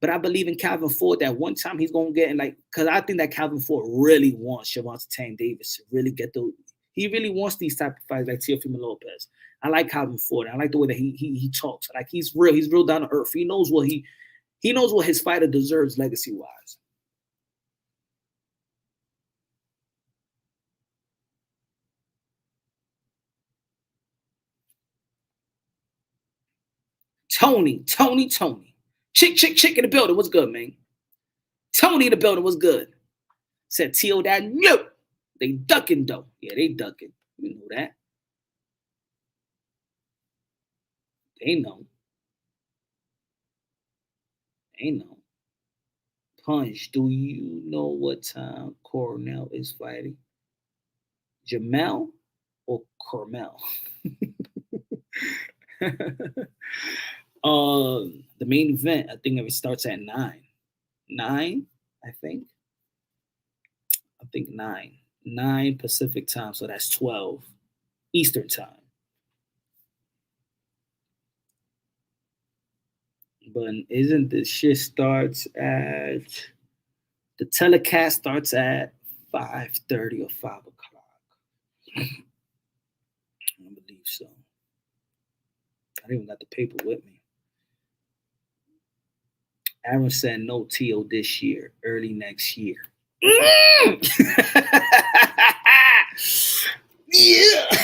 But I believe in Calvin Ford that one time he's going to get because I think that Calvin Ford really wants Gervonta Tank Davis to really get he really wants these type of fights like Teofimo Lopez. I like Calvin Ford. I like the way that he talks. Like he's real down to earth. He knows what his fighter deserves legacy wise. Tony. Chick in the building. What's good, man? Tony in the building. What's good? Said T.O. that no. They ducking though. Yeah, they ducking. You know that. They know. Punch, do you know what time Cornell is fighting? Jermell or Carmel? The main event, I think it starts at 9. 9, I think. 9. 9 Pacific time, so that's 12 Eastern time. But isn't this shit starts at the telecast starts at 5:30 or 5 o'clock? I believe so. I don't even got the paper with me. Aaron said no T.O. this year, early next year. Yeah.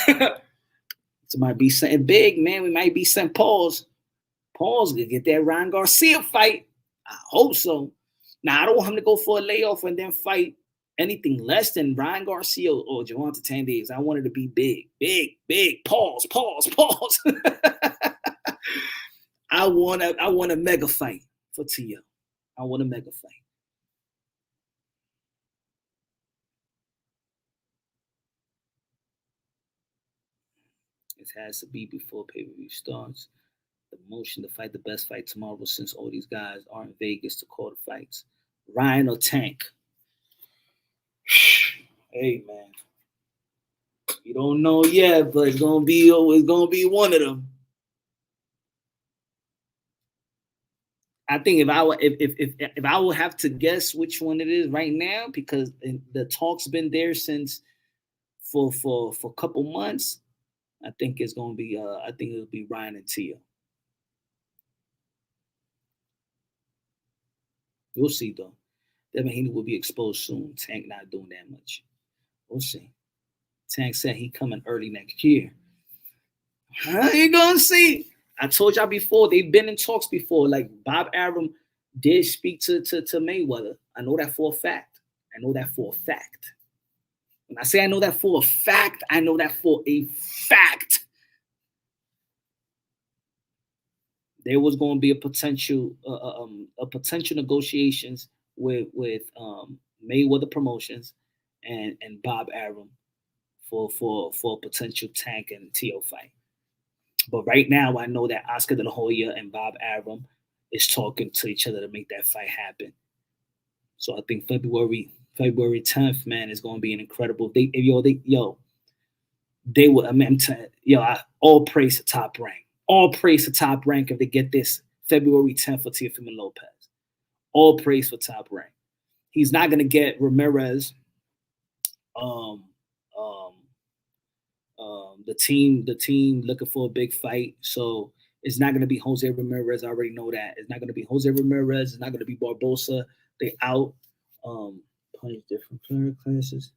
It might be something big, man. We might be St. Paul's. Paul's gonna get that Ryan Garcia fight. I hope so. Now I don't want him to go for a layoff and then fight anything less than Ryan Garcia or Gervonta Tank Davis. I want it to be big. Pause. I want a mega fight for T.O. I want a mega fight. It has to be before pay-per-view starts. The motion to fight the best fight tomorrow since all these guys are in Vegas to call the fights. Ryan or Tank? Hey, man. You don't know yet, but it's gonna be one of them. I think if I would have to guess which one it is right now, because the talk's been there since for a couple months, I think it's gonna be it'll be Ryan and Tia. We'll see though. Devin Haney will be exposed soon. Tank not doing that much. We'll see. Tank said he coming early next year. How you gonna see? I told y'all before, they've been in talks before. Like Bob Arum did speak to Mayweather. I know that for a fact. I know that for a fact. When I say I know that for a fact, I know that for a fact. There was going to be a potential negotiations with Mayweather Promotions and Bob Arum for a potential Tank and Tio fight. But right now, I know that Oscar De La Hoya and Bob Arum is talking to each other to make that fight happen. So I think February 10th, man, is going to be an incredible. They would. I mean, all praise to Top Rank. All praise to Top Rank if they get this February 10th for Teofimo Lopez. All praise for Top Rank. He's not gonna get Ramirez. The team looking for a big fight. So it's not gonna be Jose Ramirez. I already know that. It's not gonna be Jose Ramirez. It's not gonna be Barbosa. They out. Punch different player classes.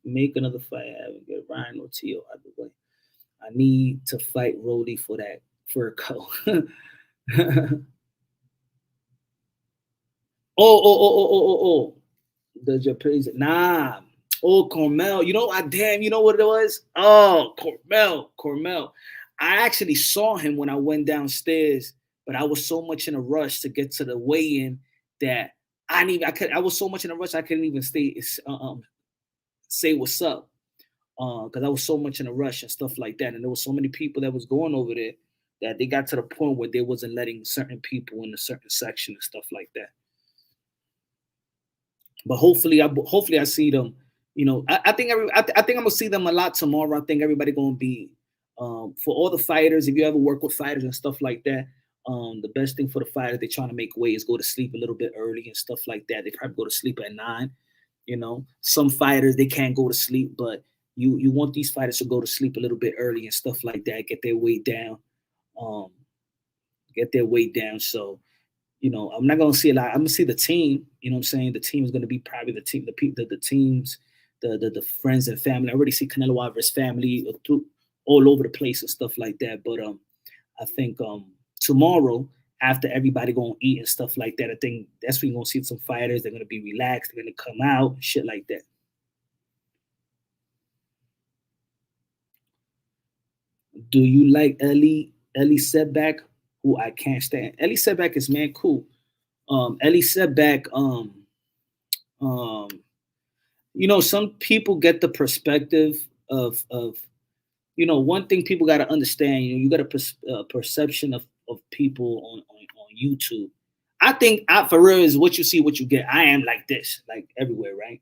Make another fight. I haven't get Ryan or Tio out of the way. I need to fight Rody for that fur coat. Oh. The Japanese. Nah. Oh, Cormel. You know what it was? Oh, Cormel. I actually saw him when I went downstairs, but I was so much in a rush to get to the weigh-in that I was so much in a rush I couldn't even say what's up. Because I was so much in a rush and stuff like that. And there was so many people that was going over there that they got to the point where they wasn't letting certain people in a certain section and stuff like that. But hopefully I see them. You know, I think I'm gonna see them a lot tomorrow. I think everybody gonna be for all the fighters. If you ever work with fighters and stuff like that, the best thing for the fighters they're trying to make weight is go to sleep a little bit early and stuff like that. They probably go to sleep at 9. You know, some fighters they can't go to sleep, but you want these fighters to go to sleep a little bit early and stuff like that. Get their weight down. So, you know, I'm not gonna see a lot. I'm gonna see the team. You know what I'm saying? The team is gonna be probably the teams, the friends and family. I already see Canelo Alvarez family all over the place and stuff like that. But I think tomorrow, after everybody gonna eat and stuff like that, I think that's when you're gonna see some fighters. They're gonna be relaxed. They're gonna come out, shit like that. Do you like Ellie Setback? Who I can't stand. Ellie Setback is man cool. Ellie Setback. You know, some people get the perspective of you know, one thing people got to understand. You know, you got a perception of people on YouTube. I think for real is what you see, what you get. I am like this, like everywhere, right?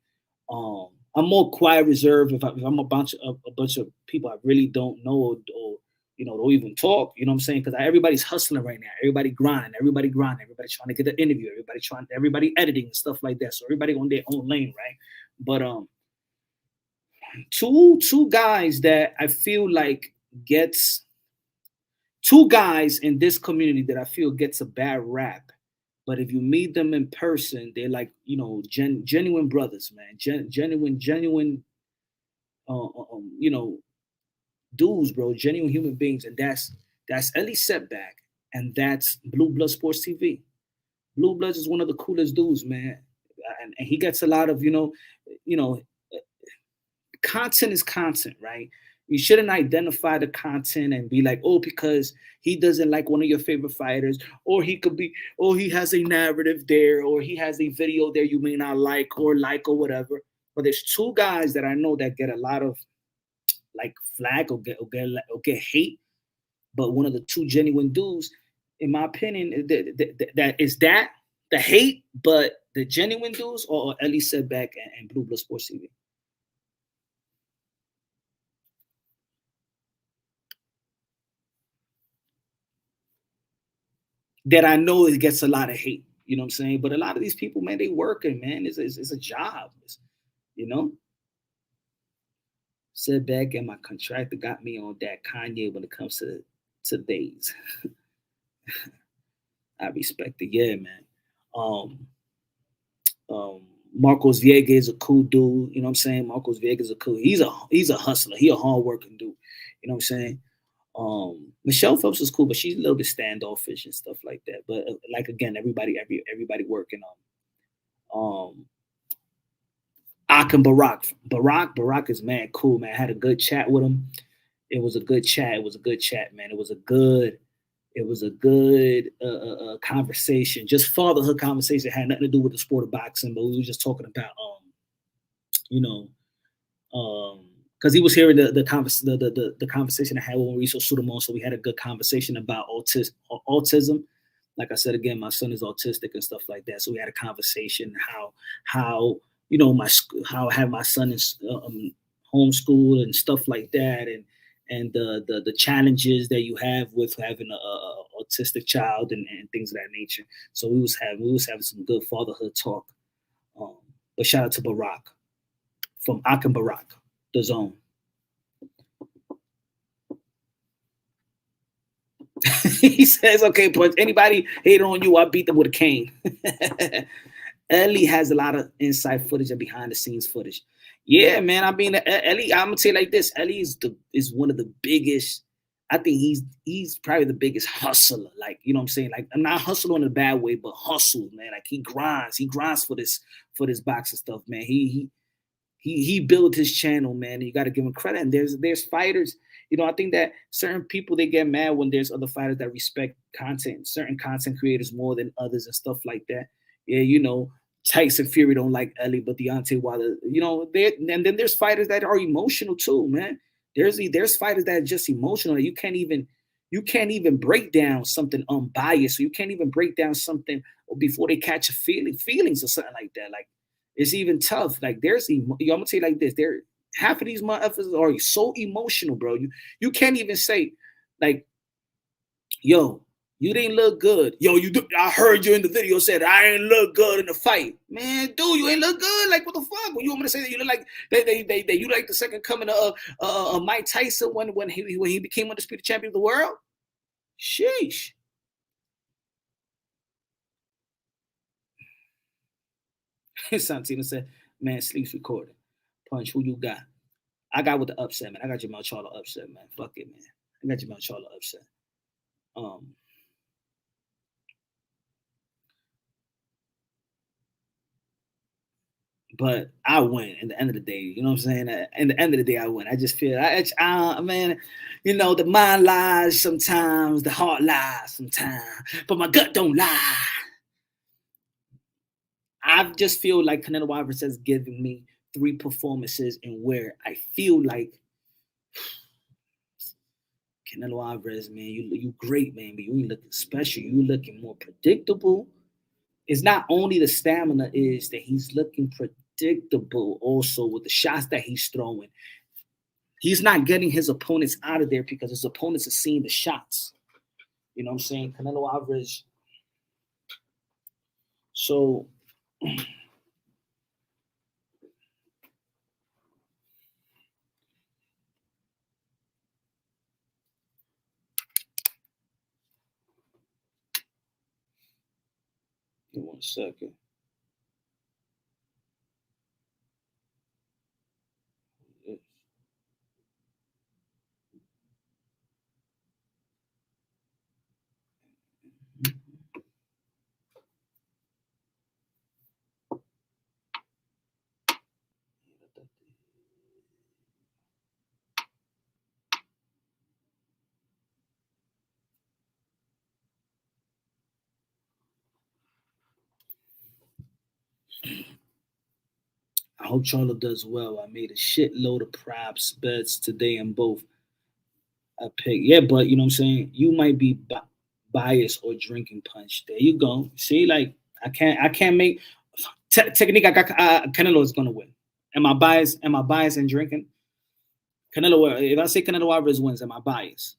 I'm more quiet, reserved. If I'm a bunch of people I really don't know or you know, don't even talk. You know what I'm saying? Because everybody's hustling right now. Everybody grinding. Everybody trying to get the interview. Everybody editing and stuff like that. So everybody on their own lane, right? But two guys that I feel like two guys in this community that I feel gets a bad rap. But if you meet them in person, they're like, you know, genuine brothers, man. Genuine, you know, dudes, bro. Genuine human beings, and that's Ellie Setback, and that's Blue Blood Sports TV. Blue Bloods is one of the coolest dudes, man, and he gets a lot of, you know, content is content, right? You shouldn't identify the content and be like, oh, because he doesn't like one of your favorite fighters, or he could be, oh, he has a narrative there, or he has a video there you may not like or whatever. But there's two guys that I know that get a lot of like flag or get hate, but one of the two genuine dudes, in my opinion, that is that the hate, but the genuine dudes or Ellie Setback and Blue Blood Sports TV. That I know it gets a lot of hate, you know what I'm saying? But a lot of these people, man, they working, man. It's a job, you know? Setback and my contractor got me on that Kanye when it comes to days. I respect it, yeah, man. Marcos Viega is a cool dude. You know what I'm saying? Marcos Viega is a cool. He's a hustler. He a hardworking dude. You know what I'm saying? Michelle Phelps is cool, but she's a little bit standoffish and stuff like that. But like again, everybody working on. Akim Barack is mad cool, man. I had a good chat with him. It was a good chat. Man. It was a good conversation. Just fatherhood conversation. It had nothing to do with the sport of boxing, but we were just talking about because he was hearing the conversation I had with Mauricio Sudamon, so we had a good conversation about autism. Like I said again, my son is autistic and stuff like that. So we had a conversation how how I have my son in homeschool and stuff like that, and the challenges that you have with having a autistic child and things of that nature. So we was having some good fatherhood talk. But shout out to Barack from Akim Barack, the Zone. He says, okay, Punch, anybody hating on you, I beat them with a cane. Ellie has a lot of inside footage and behind the scenes footage. Yeah, man. I mean, Ellie, I'm gonna say it like this. Ellie is one of the biggest. I think he's probably the biggest hustler. Like, you know what I'm saying? Like, I'm not hustling in a bad way, but hustle, man. Like, he grinds for this boxing stuff, man. He built his channel, man. And you got to give him credit. And there's fighters. You know, I think that certain people, they get mad when there's other fighters that respect content, certain content creators more than others and stuff like that. Yeah, you know, Tyson Fury don't like Ellie, but Deontay Wilder, you know, and then there's fighters that are emotional too, man. There's fighters that are just emotional. You can't even break down something unbiased. So you can't even break down something before they catch a feelings or something like that. Like, it's even tough. Like, I'm gonna tell you like this. Half of these motherfuckers are so emotional, bro. You can't even say, like, yo, you didn't look good. Yo, I heard you in the video said I ain't look good in the fight. Man, dude, you ain't look good. Like, what the fuck? When you want me to say that you look like you like the second coming of Mike Tyson when he became undisputed champion of the world? Sheesh. Santino said, man, Sleep's recording. Punch, who you got? I got with the upset, man. I got Jermell Charlo upset, man. Fuck it, man. I got Jermell Charlo upset. But I win at the end of the day. You know what I'm saying? At the end of the day, I win. I just feel, man, you know, the mind lies sometimes, the heart lies sometimes, but my gut don't lie. I just feel like Canelo Alvarez has given me 3 performances in where I feel like Canelo Alvarez, man, you great, man, but you ain't looking special. You looking more predictable. It's not only the stamina, is that he's looking predictable also with the shots that he's throwing. He's not getting his opponents out of there because his opponents are seeing the shots. You know what I'm saying? Canelo Alvarez. So give me 1 second. I hope Charlo does well. I made a shitload of props bets today in both. I picked, yeah, but you know what I'm saying? You might be biased or drinking punch. There you go. See, like, I can't make technique. I got Canelo is gonna win. Am I biased? Am I biased in drinking? Canelo, if I say Canelo Alvarez wins, am I biased?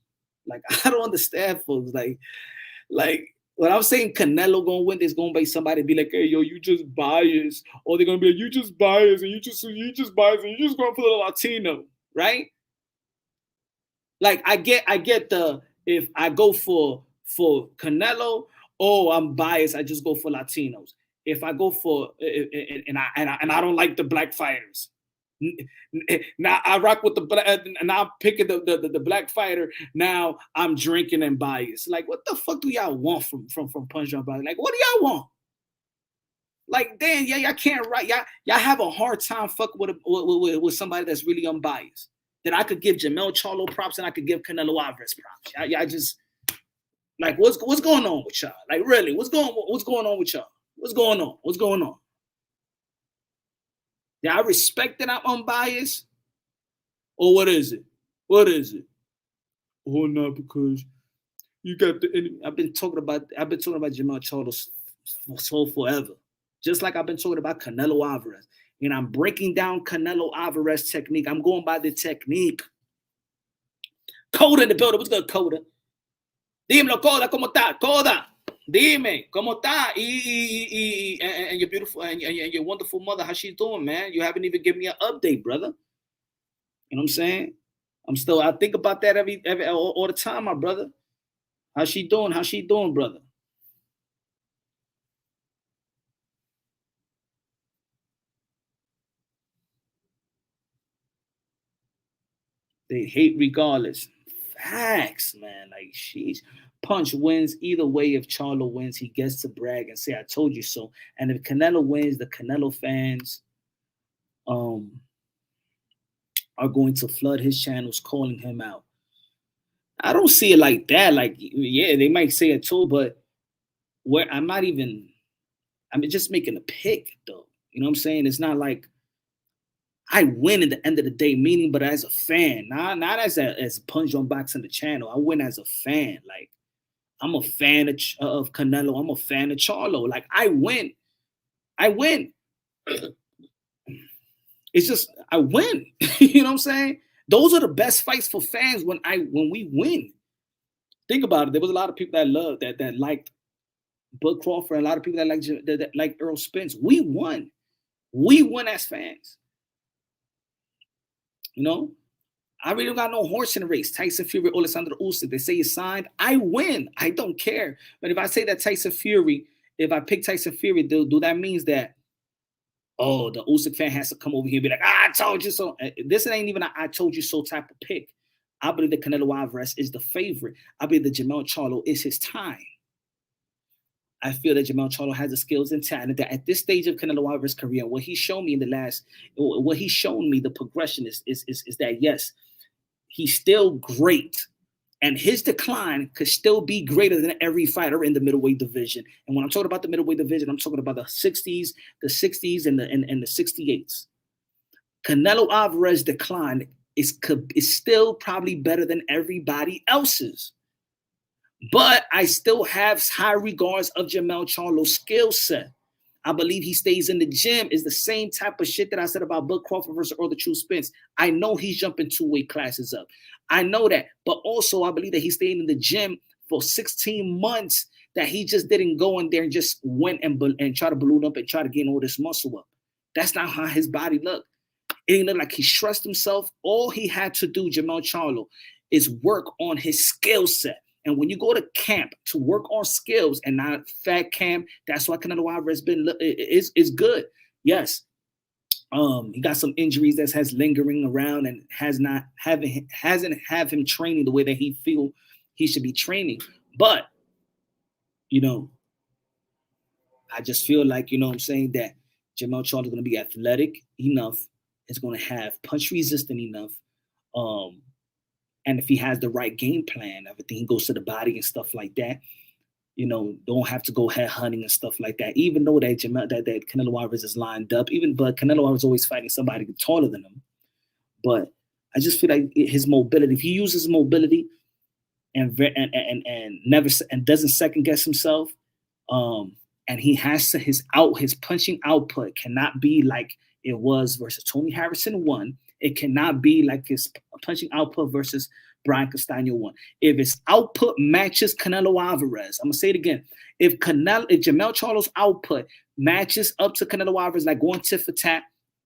Like, I don't understand, folks. Like when I'm saying Canelo gonna win, there's gonna be somebody be like, hey, yo, you just biased. Or they're gonna be like, you just biased and you just biased and you just going for the Latino, right? Like, I get the, if I go for Canelo, oh, I'm biased, I just go for Latinos. if I go for and I don't like the black fighters. Now I rock with the black, and I'm picking the black fighter. Now I'm drinking and biased. Like, what the fuck do y'all want from Punch Drunk Boxing? Like, what do y'all want? Like, damn, yeah, y'all can't write. Y'all have a hard time fucking with somebody that's really unbiased. That I could give Jermell Charlo props and I could give Canelo Alvarez props. Y'all just like, what's going on with y'all? Like, really, what's going on with y'all? What's going on? What's going on? Yeah, I respect that I'm unbiased. Or what is it? What is it? Oh no, because you got the enemy. I've been talking about Jermell Charlo so forever. Just like I've been talking about Canelo Alvarez. And I'm breaking down Canelo Alvarez technique. I'm going by the technique. Coda in the building. What's good, Coda? Dímelo, Coda, ¿cómo está? Coda, dime, ¿cómo está? And your beautiful and your wonderful mother, how she's doing, man? You haven't even given me an update, brother. You know what I'm saying? I think about that every all the time, my brother. How's she doing? How's she doing, brother? They hate regardless. Facts, man. Like, sheesh. Punch wins either way. If Charlo wins, he gets to brag and say, I told you so. And if Canelo wins, the Canelo fans are going to flood his channels calling him out. I don't see it like that. Like, yeah, they might say it too, but I'm just making a pick, though. You know what I'm saying? It's not like I win at the end of the day, meaning, but as a fan, not as a Punch Drunk Boxing the channel. I win as a fan. Like, I'm a fan of Canelo. I'm a fan of Charlo. Like, I win. It's just I win. You know what I'm saying? Those are the best fights for fans when we win. Think about it. There was a lot of people that loved that liked Bud Crawford, and a lot of people that like Earl Spence. We won. We won as fans. You know, I really don't got no horse in the race. Tyson Fury, Alexander Usyk. They say he's signed. I win. I don't care. But if I say that Tyson Fury, if I pick Tyson Fury, do that means that, oh, the Usyk fan has to come over here and be like, I told you so. This ain't even I told you so type of pick. I believe that Canelo Alvarez is the favorite. I believe that Jermell Charlo is his time. I feel that Jermell Charlo has the skills and talent that at this stage of Canelo Alvarez's career, what he's shown me the progression is that, yes, he's still great. And his decline could still be greater than every fighter in the middleweight division. And when I'm talking about the middleweight division, I'm talking about the 60s, and the 68s. Canelo Alvarez's decline is still probably better than everybody else's. But I still have high regards of Jermell Charlo's skill set. I believe he stays in the gym is the same type of shit that I said about Bud Crawford versus Earl the True Spence. I know he's jumping 2 weight classes up. I know that. But also I believe that he stayed in the gym for 16 months, that he just didn't go in there and just went and try to balloon up and try to gain all this muscle up. That's not how his body looked. It didn't look like he stressed himself. All he had to do, Jermell Charlo, is work on his skill set. And when you go to camp to work on skills and not fat camp, that's why Canelo Alvarez is good. Yes, he got some injuries that has lingering around and hasn't have him training the way that he feel he should be training. But you know, I just feel like, you know what I'm saying, that Jermell Charlo is going to be athletic enough. It's going to have punch resistant enough. And if he has the right game plan, everything he goes to the body and stuff like that, you know, don't have to go head hunting and stuff like that. Even though that Canelo Alvarez is lined up, but Canelo Alvarez is always fighting somebody taller than him. But I just feel like his mobility, if he uses mobility and doesn't second guess himself, and he has to his punching output cannot be like it was versus Tony Harrison 1. It cannot be like his punching output versus Brian Castaño 1. If his output matches Canelo Alvarez, I'm gonna say it again. If Jermell Charlo's output matches up to Canelo Alvarez, like going tit for tat,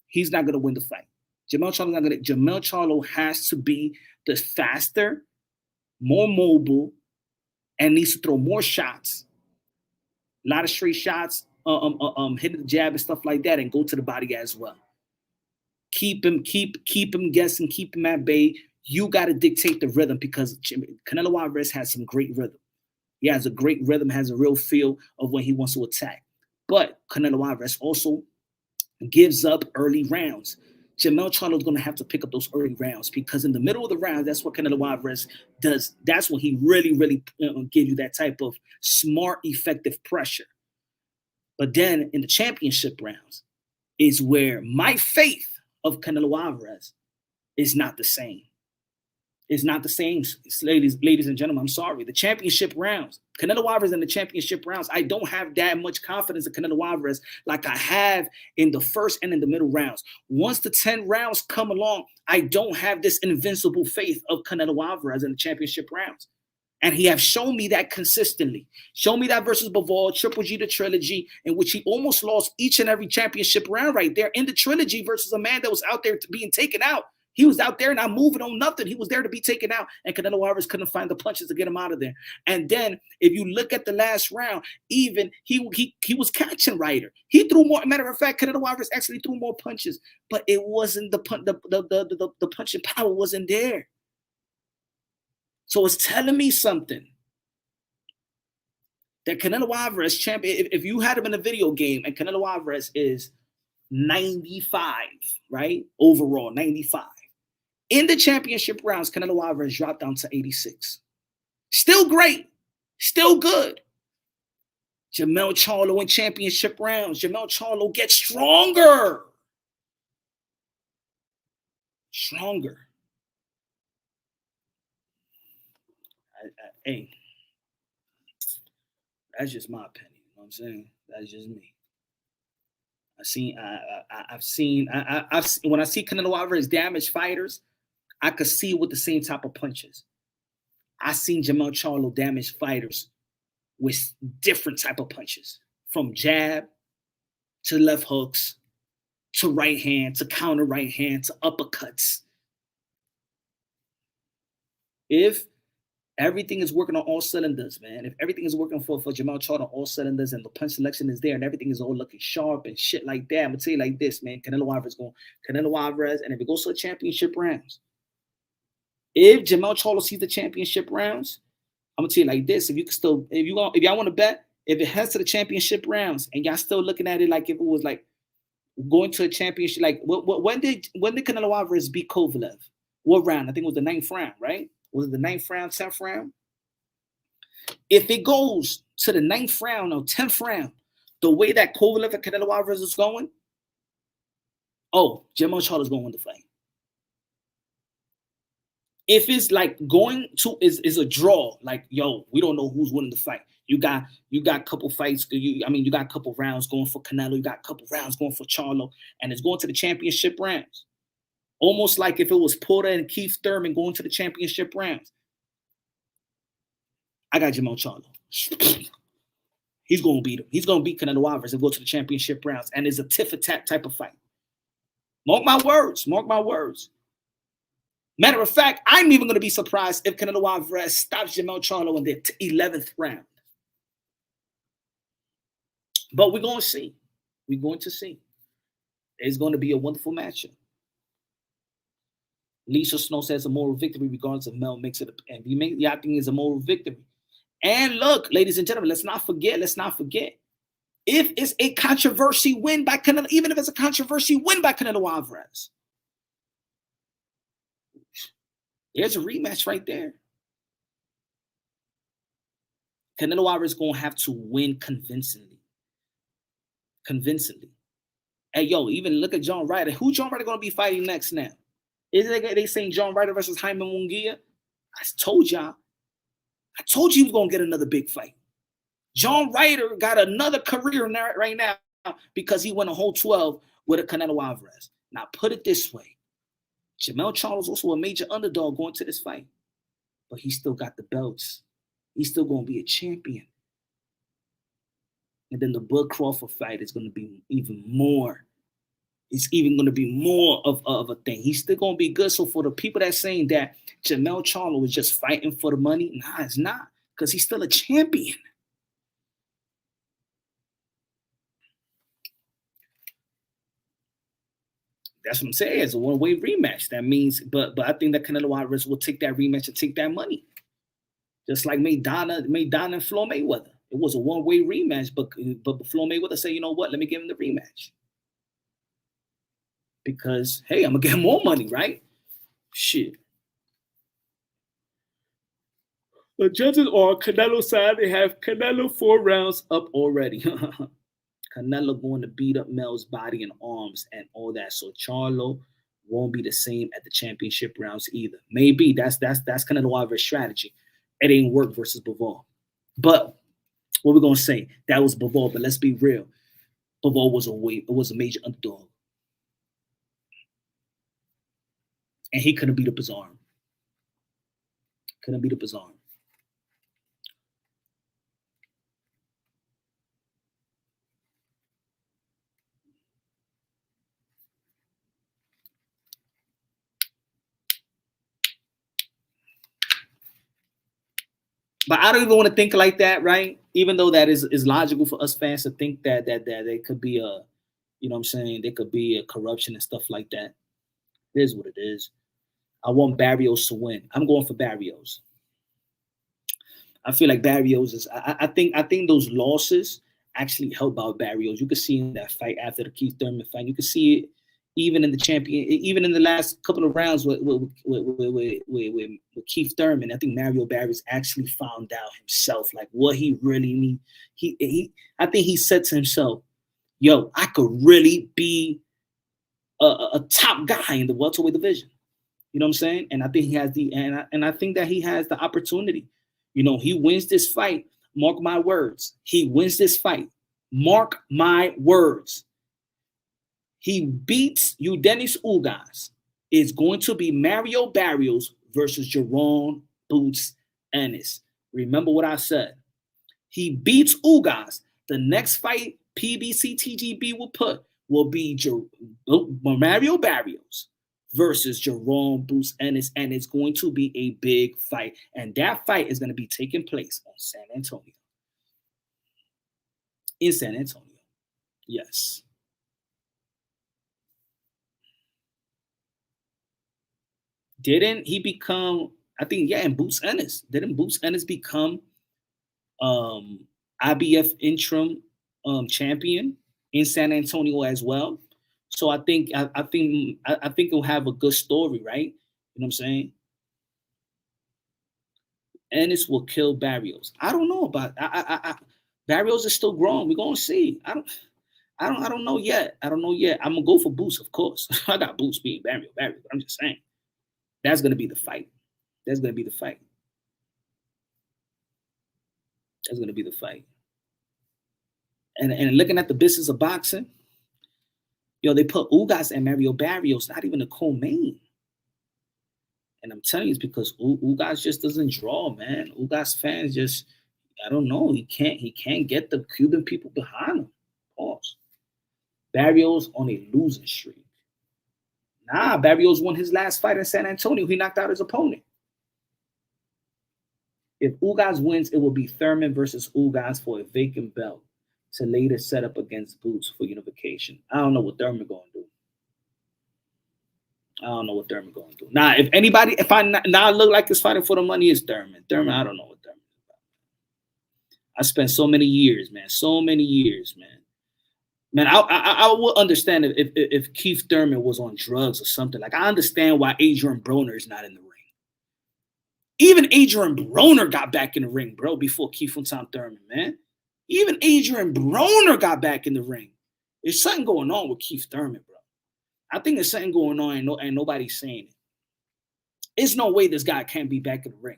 he's not gonna win the fight. Jermell Charlo has to be the faster, more mobile, and needs to throw more shots. A lot of straight shots hit the jab and stuff like that, and go to the body as well. Keep him guessing, keep him at bay. You got to dictate the rhythm because Canelo Alvarez has some great rhythm. He has a great rhythm, has a real feel of when he wants to attack. But Canelo Alvarez also gives up early rounds. Jermell Charlo is going to have to pick up those early rounds because in the middle of the round, that's what Canelo Alvarez does. That's when he really gives you that type of smart, effective pressure. But then in the championship rounds is where my faith of Canelo Alvarez is not the same. It's not the same, ladies and gentlemen. I'm sorry. The championship rounds, Canelo Alvarez in the championship rounds, I don't have that much confidence in Canelo Alvarez like I have in the first and in the middle rounds. Once the 10 rounds come along, I don't have this invincible faith of Canelo Alvarez in the championship rounds. And he have shown me that consistently. Show me that versus Bivol, Triple G, the trilogy, in which he almost lost each and every championship round right there in the trilogy versus a man that was out there being taken out. He was out there not moving on nothing. He was there to be taken out, and Canelo Alvarez couldn't find the punches to get him out of there. And then, if you look at the last round, even he was catching Ryder. He threw more. Matter of fact, Canelo Alvarez actually threw more punches, but it wasn't the punching power wasn't there. So it's telling me something that Canelo Alvarez champion. If you had him in a video game, and Canelo Alvarez is 95, right? Overall, 95. In the championship rounds, Canelo Alvarez dropped down to 86. Still great. Still good. Jermell Charlo in championship rounds. Jermell Charlo gets stronger. Stronger. Hey, that's just my opinion. You know what I'm saying? That's just me. I've seen when I see Canelo Alvarez damage fighters, I could see with the same type of punches. I seen Jermell Charlo damage fighters with different type of punches, from jab to left hooks to right hand to counter right hand to uppercuts. If everything is working on all cylinders, man. If everything is working for Jermell Charlo on all cylinders and the punch selection is there and everything is all looking sharp and shit like that, I'm going to tell you like this, man. Canelo Alvarez, and if it goes to the championship rounds, if Jermell Charlo sees the championship rounds, I'm going to tell you like this. If y'all want to bet, if it heads to the championship rounds and y'all still looking at it like if it was like going to a championship, like when did Canelo Alvarez beat Kovalev? What round? I think it was the 9th round, right? Was it the 9th round, 10th round? If it goes to the 9th round or 10th round, the way that Kovalev and Canelo Alvarez is going, Jermell Charlo is going to win the fight. If it's like going to is a draw, like we don't know who's winning the fight. You got a couple fights. You got a couple rounds going for Canelo. You got a couple rounds going for Charlo, and it's going to the championship rounds. Almost like if it was Porter and Keith Thurman going to the championship rounds. I got Jermell Charlo. He's going to beat him. He's going to beat Canelo Alvarez and go to the championship rounds. And it's a tit-for-tat type of fight. Mark my words. Mark my words. Matter of fact, I'm even going to be surprised if Canelo Alvarez stops Jermell Charlo in the 11th round. But we're going to see. We're going to see. It's going to be a wonderful matchup. Lisa Snow says a moral victory regardless of Mel makes it. And I think it's a moral victory. And look, ladies and gentlemen, let's not forget. If it's a controversy win by Canelo, even if it's a controversy win by Canelo Alvarez, there's a rematch right there. Canelo Alvarez is going to have to win convincingly. Hey, even look at John Ryder. Who John Ryder going to be fighting next now? Isn't they saying John Ryder versus Jaime Munguia? I told you he was going to get another big fight. John Ryder got another career right now because he won a whole 12 with a Canelo Alvarez. Now, put it this way. Jermell Charlo is also a major underdog going to this fight. But he still got the belts. He's still going to be a champion. And then the Bud Crawford fight is going to be even more. It's even going to be more of a thing. He's still going to be good. So for the people that's saying that Jermell Charlo is just fighting for the money, nah, it's not. Because he's still a champion. That's what I'm saying. It's a one-way rematch. That means, but I think that Canelo Alvarez will take that rematch and take that money. Just like Maidana and Floyd Mayweather. It was a one-way rematch, but Floyd Mayweather said, you know what? Let me give him the rematch. Because, hey, I'm going to get more money, right? Shit. The judges are Canelo's side. They have Canelo 4 rounds up already. Canelo going to beat up Mel's body and arms and all that. So Charlo won't be the same at the championship rounds either. Maybe that's Canelo Alvarez's strategy. It ain't work versus Bivol. But what we're gonna say, that was Bivol. But let's be real, Bivol was a major underdog, and he couldn't beat up his arm. Couldn't beat up his arm. But I don't even want to think like that, right? Even though that is logical for us fans to think that they could be a, you know what I'm saying, there could be a corruption and stuff like that. It is what it is. I want Barrios to win. I'm going for Barrios. I feel like Barrios is. I think those losses actually help out Barrios. You could see in that fight after the Keith Thurman fight. You could see it even in the champion, even in the last couple of rounds with Keith Thurman. I think Mario Barrios actually found out himself, like what he really needs. I think he said to himself, "Yo, I could really be a top guy in the welterweight division." You know what I'm saying? And I think he has I think that he has the opportunity. You know, he wins this fight. Mark my words. He wins this fight. Mark my words. He beats Dennis Ugas. It's going to be Mario Barrios versus Jerome Boots Ennis. Remember what I said. He beats Ugas. The next fight PBC TGB will be Mario Barrios versus Jerome Boots Ennis, and it's going to be a big fight. And that fight is going to be taking place on San Antonio. In San Antonio. Yes. Didn't he become, I think, yeah, and Boots Ennis. Didn't Boots Ennis become IBF interim champion in San Antonio as well? So I think it'll have a good story, right? You know what I'm saying? Ennis will kill Barrios. I don't know about Barrios is still growing. We're gonna see. I don't know yet. I'm gonna go for Boots, of course. I got Boots beating Barrios, but I'm just saying. That's gonna be the fight. That's gonna be the fight. That's gonna be the fight. And looking at the business of boxing, yo, they put Ugas and Mario Barrios not even a co-main. And I'm telling you, it's because Ugas just doesn't draw, man. Ugas fans just, I don't know, he can't get the Cuban people behind him. Pause. Barrios on a losing streak. Nah, Barrios won his last fight in San Antonio. He knocked out his opponent. If Ugas wins, it will be Thurman versus Ugas for a vacant belt to later set up against Boots for unification. I don't know what Thurman going to do. Now, if I now look like it's fighting for the money, it's Thurman. I don't know what Thurman is about. I spent so many years, man. Man, I would understand if Keith Thurman was on drugs or something. Like, I understand why Adrian Broner is not in the ring. Even Adrian Broner got back in the ring, bro, before Keith Thurman, man. Even Adrian Broner got back in the ring. There's something going on with Keith Thurman, bro. I think there's something going on and nobody's saying it. There's no way this guy can't be back in the ring.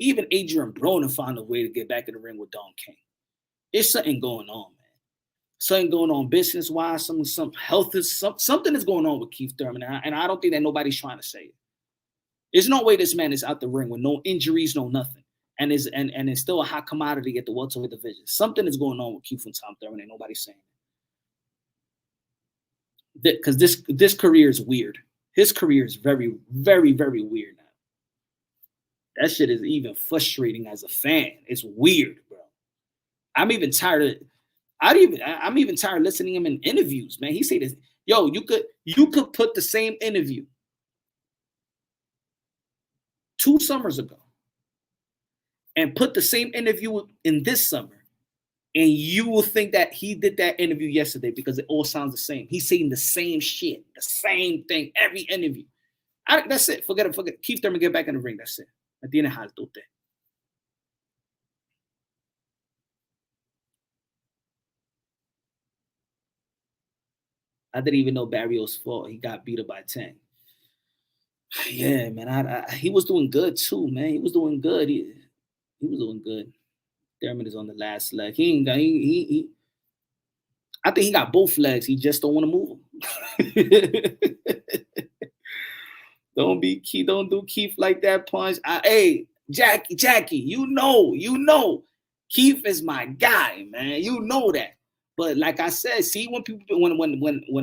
Even Adrian Broner found a way to get back in the ring with Don King. There's something going on, man. Something going on business-wise, some health is something is going on with Keith Thurman, and I don't think that nobody's trying to say it. There's no way this man is out the ring with no injuries, no nothing, and is still a hot commodity at the welterweight division. Something is going on with Keith Thurman, and nobody's saying it. Because this career is weird. His career is very, very, very weird now. That shit is even frustrating as a fan. It's weird, bro. I'm even tired of listening to him in interviews, man. He say this. Yo, you could put the same interview 2 summers ago and put the same interview in this summer, and you will think that he did that interview yesterday because it all sounds the same. He's saying the same shit, the same thing, every interview. That's it. Forget it. Keith Thurman, get back in the ring. That's it. Tiene alto usted. I didn't even know Barrios fought. He got beat up by 10. Yeah, man. He was doing good too, man. He was doing good. He was doing good. Thurman is on the last leg. I think he got both legs. He just don't want to move them. Don't do Keith like that punch. Hey, Jackie, you know, Keith is my guy, man. You know that. But like I said, see, when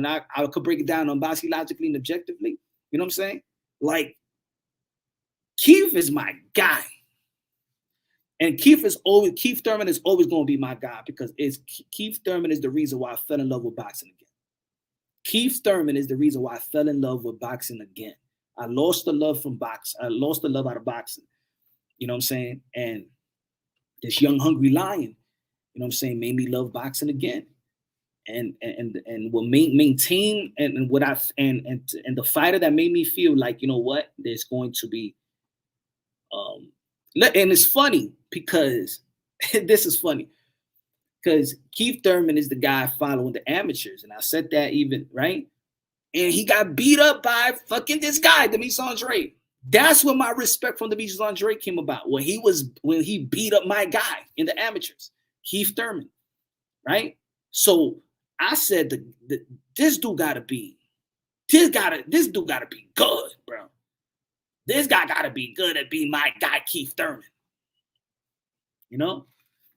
I could break it down on boxing logically and objectively, you know what I'm saying? Like, Keith is my guy. And Keith Thurman is always going to be my guy because Keith Thurman is the reason why I fell in love with boxing again. Keith Thurman is the reason why I fell in love with boxing again. I lost the love from boxing. I lost the love out of boxing. You know what I'm saying? And this young hungry lion, you know what I'm saying, made me love boxing again. And will maintain and what and the fighter that made me feel like, you know what, there's going to be and it's funny because this is funny because Keith Thurman is the guy following the amateurs, and I said that even right, and he got beat up by fucking this guy, Demetrius Andre. That's when my respect from Demetrius Andre came about, when he beat up my guy in the amateurs, Keith Thurman, right? So I said this dude gotta be good, bro. This guy gotta be good at being my guy, Keith Thurman. You know?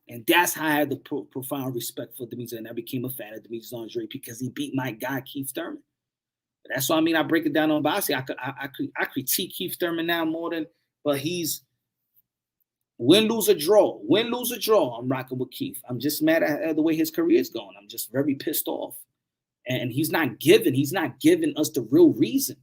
And that's how I had the profound respect for Demetrius, and I became a fan of Demetrius Andre because he beat my guy, Keith Thurman. That's what I mean. I break it down on boxing. I critique Keith Thurman now more than, but he's win, lose, or draw. Win, lose, or draw. I'm rocking with Keith. I'm just mad at the way his career is going. I'm just very pissed off. And he's not giving us the real reason.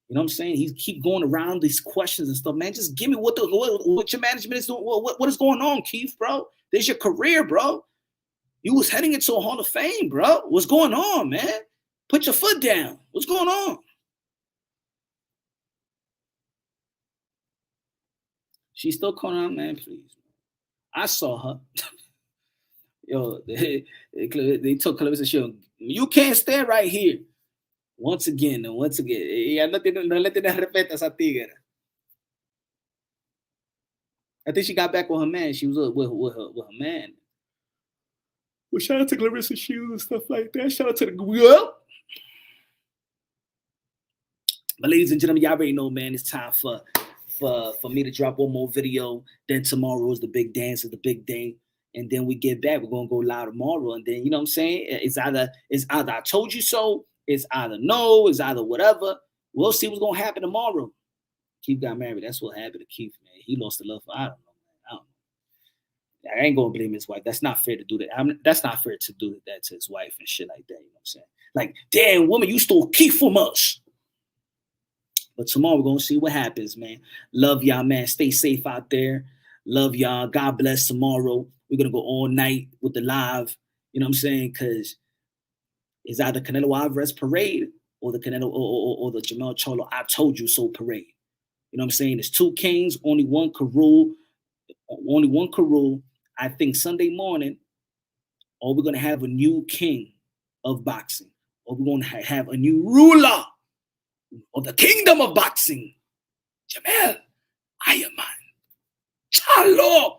You know what I'm saying? He keep going around these questions and stuff. Man, just give me what your management is doing. What is going on, Keith, bro? There's your career, bro. You was heading into a Hall of Fame, bro. What's going on, man? Put your foot down. What's going on? She's still calling out, man, please. I saw her. Yo, they told Columbus and she, you can't stand right here. Once again. Ella no le tiene respeto a esa tigre. I think she got back with her man. She was with her man. Well, shout out to Clarissa Shields and stuff like that. Shout out to the girl. But ladies and gentlemen, y'all already know, man, it's time for me to drop one more video. Then tomorrow is the big dance, is the big day. And then we get back. We're going to go live tomorrow. And then, you know what I'm saying? It's either I told you so. It's either no. It's either whatever. We'll see what's going to happen tomorrow. Keith got married. That's what happened to Keith, man. He lost the love for, I don't know. I ain't going to blame his wife. That's not fair to do that. That's not fair to do that to his wife and shit like that. You know what I'm saying? Like, damn, woman, you stole Keith from us. But tomorrow we're going to see what happens, man. Love y'all, man. Stay safe out there. Love y'all. God bless tomorrow. We're going to go all night with the live. You know what I'm saying? Because it's either Canelo Alvarez parade or the Canelo or the Jermell Charlo I told you so parade. You know what I'm saying? There's 2 kings, only one can rule. Only one can rule. I think Sunday morning, or we're going to have a new king of boxing. Or we're going to have a new ruler of the kingdom of boxing. Jermell Charlo.